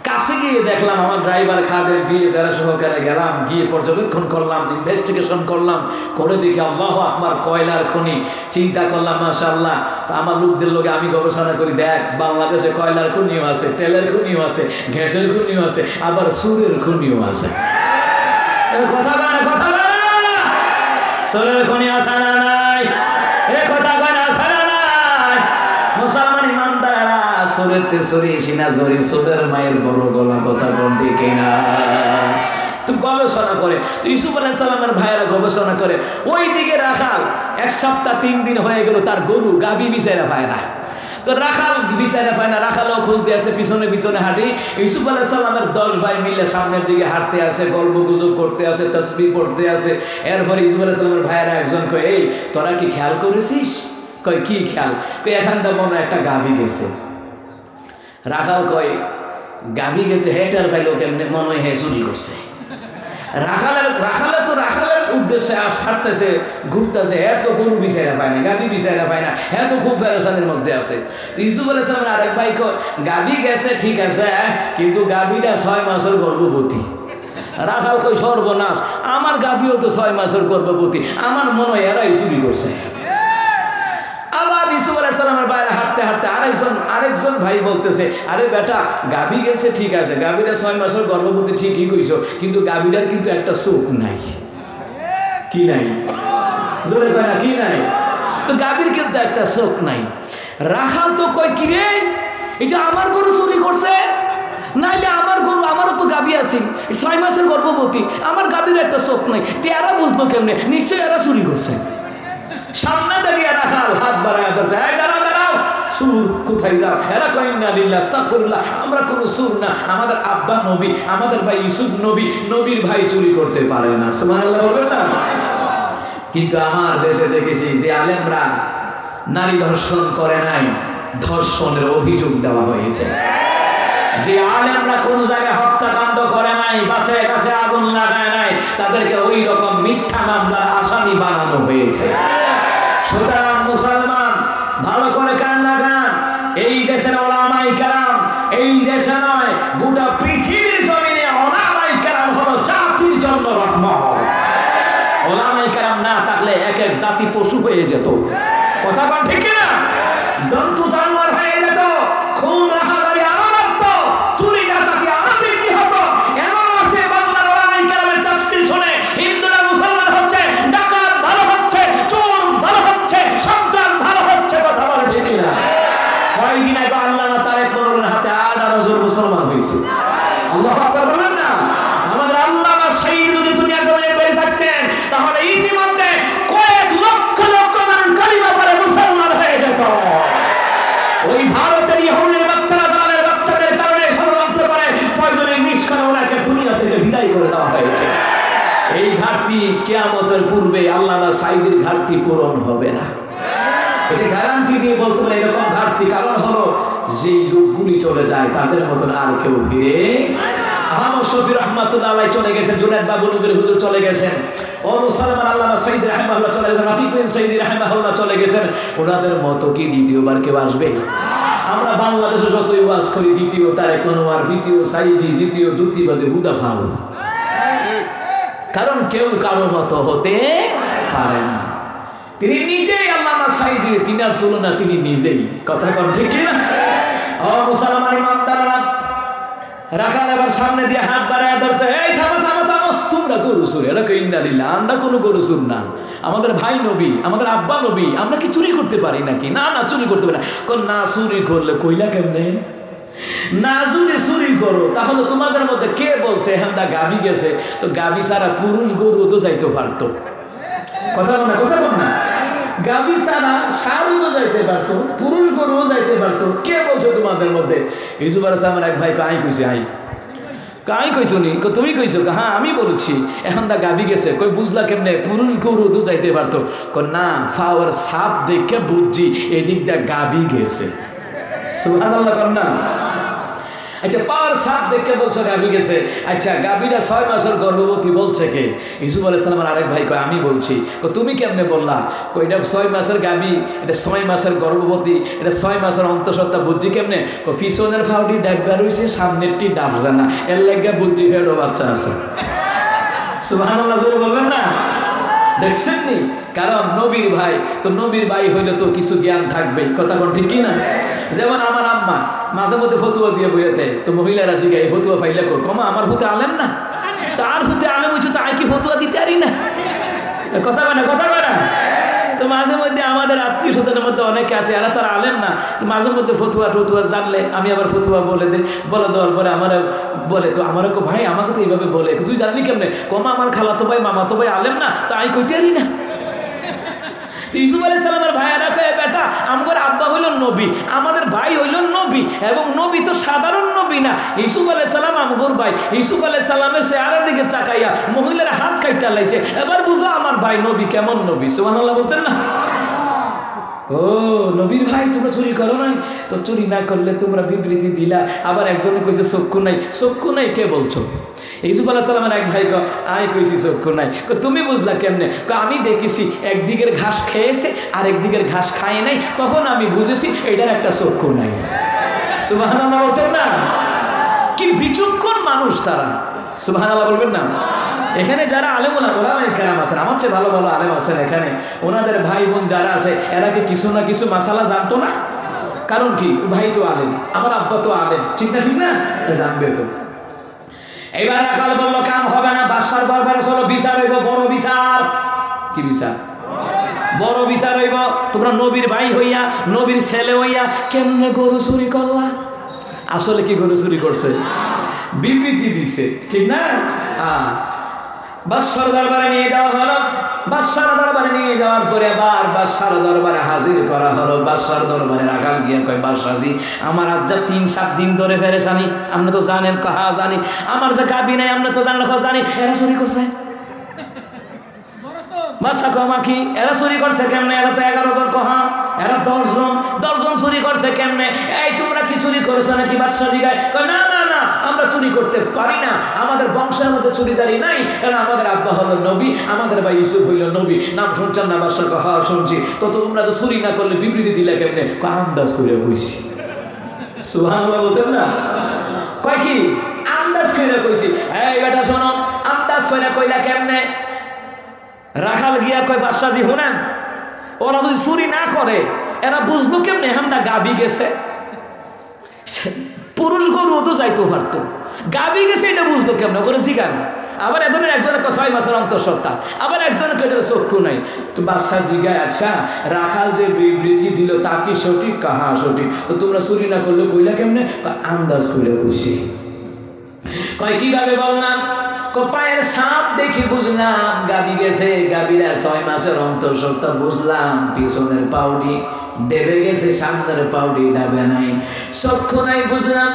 কাছে গিয়ে দেখলাম, আমার ড্রাইভার খাদের দিয়ে যারা সহকারে গেলাম, গিয়ে পর্যবেক্ষণ করলাম, ইনভেস্টিগেশন করলাম, করে দেখি আল্লাহু আকবার কয়লার খনি। চিন্তা করলাম মাশাআল্লাহ। তো আমার লোকদের লোকে আমি গবেষণা করি, দেখ বাংলাদেশে কয়লার খনিও আছে, তেলের খনিও আছে, গ্যাসের খনিও আছে, আবার সুরের খনিও আছে। কথা বলে সুরের খনি আছে না নাই? কথা কয় না আছে না নাই? মুসলমান ইমানদাররা, সুরেতে সুরি সিনা জরি, সুরের মায়ের বড় গলা। কথা কোন ঠিক না? তো গবেষণা করে। তো ইউসুফ আলাইহিস সালামের ভাইয়েরা গবেষণা করে। ওই দিকে রাখাল 1 সপ্তাহ 3 দিন হয়ে গেল, তার গরু গাভী বিচারা পায় না। তো রাখাল বিচারা পায় না, রাখালও খোঁজ দিয়ে আছে, পিছনে পিছনে হাঁটি। ইউসুফ আলাইহিস সালামের 10 ভাই মিলে সামনের দিকে হাঁটতে আছে, গল্প গুজব করতে আছে, তাসবিহ পড়তে আছে। এরপরে ইউসুফ আলাইহিস সালামের ভাইয়েরা একজন কয়, এই তোরা কি খেয়াল করেছিস? কয় কি খেয়াল? কয় এখানটা মনে একটা গাভী গেছে। রাখাল কয় গাভী গেছে, হেটার ভাই লোক এমনি মনে হয় হে চুরি করছে। রাখালের উদ্দেশ্যে হাঁটতেছে, ঘুরতেছে, এত গরু বিচারা পায় না, গাভী বিচারা পায় না, এত খুব পেরেশানির মধ্যে আছে। ইউসুফ আলাইহিস সালামের আরেক ভাই কয় গাভী গেছে ঠিক আছে, কিন্তু গাভীটা 6 মাসের গর্ভবতী। রাখাল কই সর্বনাশ, আমার গাভীও তো 6 মাসের গর্ভবতী, আমার মনে হয় এরাই চুরি করছে। আবার ইউসুফ আলাইহিস সালামের বাইরে হাঁটতে হাঁটতে আরেকজন ভাই বলতেছে, আরে বেটা গাভী গেছে ঠিক আছে, গাভীটা 6 মাসের গর্ভবতী ঠিকই কইছো, কিন্তু গাভীটার কিন্তু একটা চোখ নাই। কি নাই? জোরে কয় না, কি নাই? তো গাভীর কিন্তু একটা চোখ নাই। রাখাল তো কয় কি রে, এটা আমার গরু চুরি করছে, নাইলে আমার গরু, আমারও তো গাভী আছে, 6 মাসের গর্ভবতী, আমার গাভীর একটা চোখ নাই। তো এরা বুঝলো কেমনে? নিশ্চয়ই এরা চুরি করছে। সামনে দাঁড়িয়ে রাখাল হাত বাড়ায় ধরছে, দাঁড়াও, সুর কোথায় যাও? এরা কয় ইন্না লিল্লাহি আস্তাগফিরুল্লাহ, আমরা কোনো সুর না, আমাদের আব্বা নবী, আমাদের ভাই ইউসুফ নবী, নবীর ভাই চুরি করতে পারে না। সুবহানাল্লাহ বলবেন না? কিন্তু আমার দেশে দেখেছি যে আলেমরা নারী ধর্ষণ করে নাই, ধর্ষণের অভিযোগ দেওয়া হয়েছে। যে আলেমরা কোনো জায়গায় হত্যাকাণ্ড করে নাই, বাসে কাছে আগুন লাগায় নাই, তাদেরকে ওই রকম মিথ্যা মামলার আসামি বানানো হয়েছে। সুতরাং মুসলমান ভালো করে কান লাগান, এই দেশের ওলামায়ে কেরাম, এই দেশে নয় গোটা পৃথিবীর জমিনে ওলামায়ে কেরাম হলো জাতির জন্য রহমত। ওলামায়ে কেরাম না থাকলে এক এক জাতি পশু হয়ে যেত। কথা বল ঠিক না? জন্তু জানোয়ার হয়ে যেত, খুন রাহাজারি আরো বাড়ত, চুরি ডাকাতি আরো বৃদ্ধি হতো। এমন আছে বাংলার ওলামায়ে কেরামের তাফসীর শুনে হিন্দুরা মুসলমান হচ্ছে, ডাকাত ভালো হচ্ছে, চোর ভালো হচ্ছে, সন্ত্রাস ভালো হচ্ছে। কথা বলে ঠিক না? কয়েকদিন আগে আল্লামা তারেক মনোয়ারের হাতে 18 জন মুসলমান হয়েছে। আল্লাহু আকবার বলেন না? আমাদের আল্লামা শহীদ যদি দুনিয়ার জমিনে বেঁচে থাকতেন, তাহলে ইতিমধ্যে কয়েক লক্ষ লক্ষ মানুষ কালিমা পড়ে মুসলমান হয়ে যেত। ওই ভারতের ইহুদির বাচ্চারা দালালের বাচ্চাদের কারণে ষড়যন্ত্র করে প্রয়োজনে মিস করে ওনাকে দুনিয়া থেকে বিদায় করে দেওয়া হয়েছে। এই ঘাটতি কিয়ামতের পূর্বে আল্লামা সাঈদীর ঘাটতি পূরণ হবে না, এটা গ্যারান্টি দিয়ে বলতে পারে। এরকম ঘাটতি কারণ হলো যে লোকগুলি চলে যায়, তাদের মতন আর কেউ ফিরে আহমদ শফি রহমাতুল্লাহ আলাইহি চলে গেছেন, জুনায়েদ বাবুনগরী হুজুর চলে গেছেন, ও মুসলমান আল্লামা সাইয়্যিদ রাহিমাহুল্লাহ চলে গেছেন, রাফিক বিন সাইয়্যিদ রাহিমাহুল্লাহ চলে গেছেন। ওনাদের মতো কি দ্বিতীয়বার কেউ আসবে? আমরা বাংলাদেশে যতই ওয়াজ করি, দ্বিতীয় তারেক মনোয়ার, দ্বিতীয় সাইদি, দ্বিতীয় যুক্তিবাদী হুদা ফাউল, কারণ কেউ কারো মতো হতে পারে না। তিনি নিজেই আল্লামা সাইদি, তিনার তুলনা তিনি নিজেই। কথা কন ঠিক কি না? ও মুসলমান ইমানদাররা, রাখাল এবার সামনে দিয়ে হাত বাড়ায় ধরছে, এই থামো থামো থামো, তোমরা গরু চুর। এরা কই ইন্নালিল্লাহ, আমরা কোনো গরু চুর না, আমাদের ভাই নবী, আমাদের আব্বা নবী, আমরা কি চুরি করতে পারি নাকি? না না, চুরি করতে পারি না। না চুরি করলে কইলা কেমনে? না যদি চুরি করো তাহলে তোমাদের মধ্যে কে বলছে হ্যাঁ গাবি গেছে? তো গাবি ছাড়া পুরুষ গরু তো যাইতে পারতো। কথা বল না, কথা বল না। গাবি ছাড়া ষাঁড়ও তো যাইতে পারতো, পুরুষ গরুও যাইতে পারতো। কে বলছো তোমাদের মধ্যে? ইউসুফ আলাইহিস সালামের এক ভাই আই কইছে, আই কাই কইছো নি? তুমি কইছো? হ্যাঁ আমি বলছি। এখন দা গাবি গেছে। কই বুঝলা কেমনে? পুরুষ গরু তো যাইতে পারতো। না, ফাওয়ার সাপ দেখে বুঝছি এদিক দা গাবি গেছে। সুবহানাল্লাহ কর না। আচ্ছা, পাওয়ার সাপ দেখে বলছো গাবি গেছে। আচ্ছা, গাবিটা 6 মাসের গর্ভবতী বলছে কে? ইউসুফ আলাইহিস সালামের আরেক ভাই কয় আমি বলছি। তুমি কেমনে বললা? কই এটা 6 মাসের গাবি, এটা 6 মাসের গর্ভবতী, এটা 6 মাসের অন্তঃসত্ত্বা বুঝছি কেমনে? পিছনের ফাউডি ডাববা রইছে, সামনেরটি ডাব জানা, এর লাগা বুদ্ধি ফেরো বাচ্চা আছে। সুবহানাল্লাহ জোরে বলবেন না? দেখছেন নি? কারণ নবীর ভাই, তো নবীর ভাই হইলে তো কিছু জ্ঞান থাকবে। কথা কোন ঠিক কি না? যেমন আমার আম্মা মাঝে মধ্যে ফতুয়া দিয়ে বইতে, তো মহিলারা জিগাই ফতুয়া পাইলে কমা আমার হতে আলেম না, তার হতে আলেম হচ্ছে, তাই কি ফতুয়া দিতে পারি না? কথা বলে, কথা বলে। তো মাঝে মধ্যে আমাদের আত্মীয় স্বজনের মধ্যে অনেকে আছে, এরা তারা আলেম না, মাঝে মধ্যে ফতুয়া টতুয়া জানলে আমি আবার ফতুয়া বলে দিই। বলে দেওয়ার পরে আমার বলে, তো আমার ভাই আমাকে তো এইভাবে বলে, তুই জানলি কেমনে? কমা আমার খালাতো ভাই মামাতো ভাই আলেম না, তাই কইতে পারি না। ইউসুফ আলাইহিস সালামের ভাইয়েরা কয়, বেটা আমগর আব্বা হইল নবী, আমাদের ভাই হইল নবী, এবং নবী তো সাধারণ নবী না। ইউসুফ আলাইহিস সালাম আমগর ভাই। ইউসুফ আলাইহিস সালামের চেহারার দিকে চাকাইয়া মহিলারা হাত কাইটা লাইছে, এবার বুঝা আমার ভাই নবী কেমন নবী। সুবহানাল্লাহ বলতেন না? ও নবীর ভাই, তোমরা চুরি করো নাই? তো চুরি না করলে তোমরা বিবৃতি দিলা। আবার একজনে কইছে চক্ষু নাই। চক্ষু নাই কে বলছো? ইউসুফ আলাইহিস সালামের এক ভাই আয় কইছি চক্ষু নাই। তুমি বুঝলা কেমনে? আমি দেখেছি একদিকের ঘাস খেয়েছে আর একদিকের ঘাস খায় নাই, তখন আমি বুঝেছি এটার একটা চক্ষু নাই। সুবহানাল্লাহ বলতেন না? কি বিচক্ষণ মানুষ তারা। সুবহানাল্লাহ বলবেন না? এখানে যারা আলেম ওলামায়ে কেরাম আছেন, আমার চেয়ে ভালো ভালো আলেম আছেন এখানে, ওনাদের ভাই বোন যারা আছে এরা কি কিছু না কিছু মাসালা জানতো না? কারণ কি? ভাই তো আলেম, আমার আব্বা তো আলেম, ঠিক না? ঠিক না? জানবে তো। এবার রাখাল বলল কাম হবে না, বাদশার দরবারে চলো, বিচার হইব, বড় বিচার। কি বিচার? বড় বিচার হইব। তোমরা নবীর ভাই হইয়া, নবীর ছেলে হইয়া কেমনে গরু চুরি করলা? আসলে কি গরু চুরি করছে? বিবৃতি দিছে, ঠিক না? বাদশার দরবারে নিয়ে যাওয়া হলো। বাদশার দরবারে নিয়ে যাওয়ার পরে আবার বাদশার দরবারে হাজির করা হলো। বাদশার দরবারে রাখাল গিয়া কয়, বাদশাজি আমার আজ যা 3-7 দিন ধরে পেরেশানি, আপনি তো জানেন। কাহা জানি, আমার যে গাবি নাই আপনি তো জানলে, জানি এরা চুরি করছে। বাদশা কমা কি এরা চুরি করছে কেমনে? এরা তো 11 জন, কহা এরা 10 জন চুরি করছে কেমনে? এই তোমরা কি চুরি করেছো নাকি? বাদশা জিগায়, না না না, আমরা চুরি করতে পারি না, আমাদের বংশের মধ্যে চুরিদারি নাই, কারণ আমাদের আব্বা হলো নবী, আমাদের ভাই ইউসুফ হইল নবী। নাম শুনছেন না? বাদশা কহা শুনছি। তো তোমরা তো চুরি না করলে বিবৃতি দিলে কেমনে? আন্দাজ করে কইছি। সুবহানাল্লাহ বলতেন না? কয় কি আন্দাজ করে কইছি। এই বেটা শোনো, আন্দাজ করে কইলা কেমনে? রাখাল গিয়া কয়, বাদশাজি শুনেন, ওরা যদি চুরি না করে এরা বুঝলো কেমনে হামদা গাবি গেছে? পুরুষ গরু তো যাইতে পারতো, গাবি গেছে এটা বুঝলো কেমনে? করে জিগান। আবার এদের একজনের 6 মাসের অন্তঃসত্ত্বা, আবার একজনের এটার চক্ষু নাই। তো বাদশা জিগায়, আচ্ছা রাখাল যে বিবৃতি দিল তা কি সঠিক? কাহা সঠিক। তো তোমরা চুরি না করলে কইলা কেমনে? আন্দাজ করে কইছি। কয় কিভাবে বললাম? পায়ের সাপ দেখি বুঝলাম গাবি গেছে, গাবিরা 6 মাসের অন্তঃসত্ত্বা বুঝলাম, পিছনের পাউডি দেবে গেছে, সামনের পাউডি ডাবে নাই, চক্ষু নাই বুঝলাম।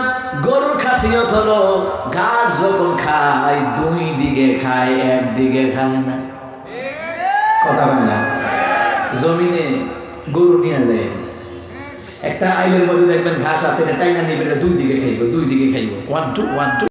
গরুর খাসিয়ত হলো ঘাস যখন খায় 2 দিকে খায়, 1 দিকে খায় না। কথা বলে না? জমিনে গরু নিয়ে যায়, একটা আইলের মধ্যে দেখবেন ঘাস আছে, এটা টাইনা নিবে, 2 দিকে খাইব, 2 দিকে খাইব, 1 2 1 2।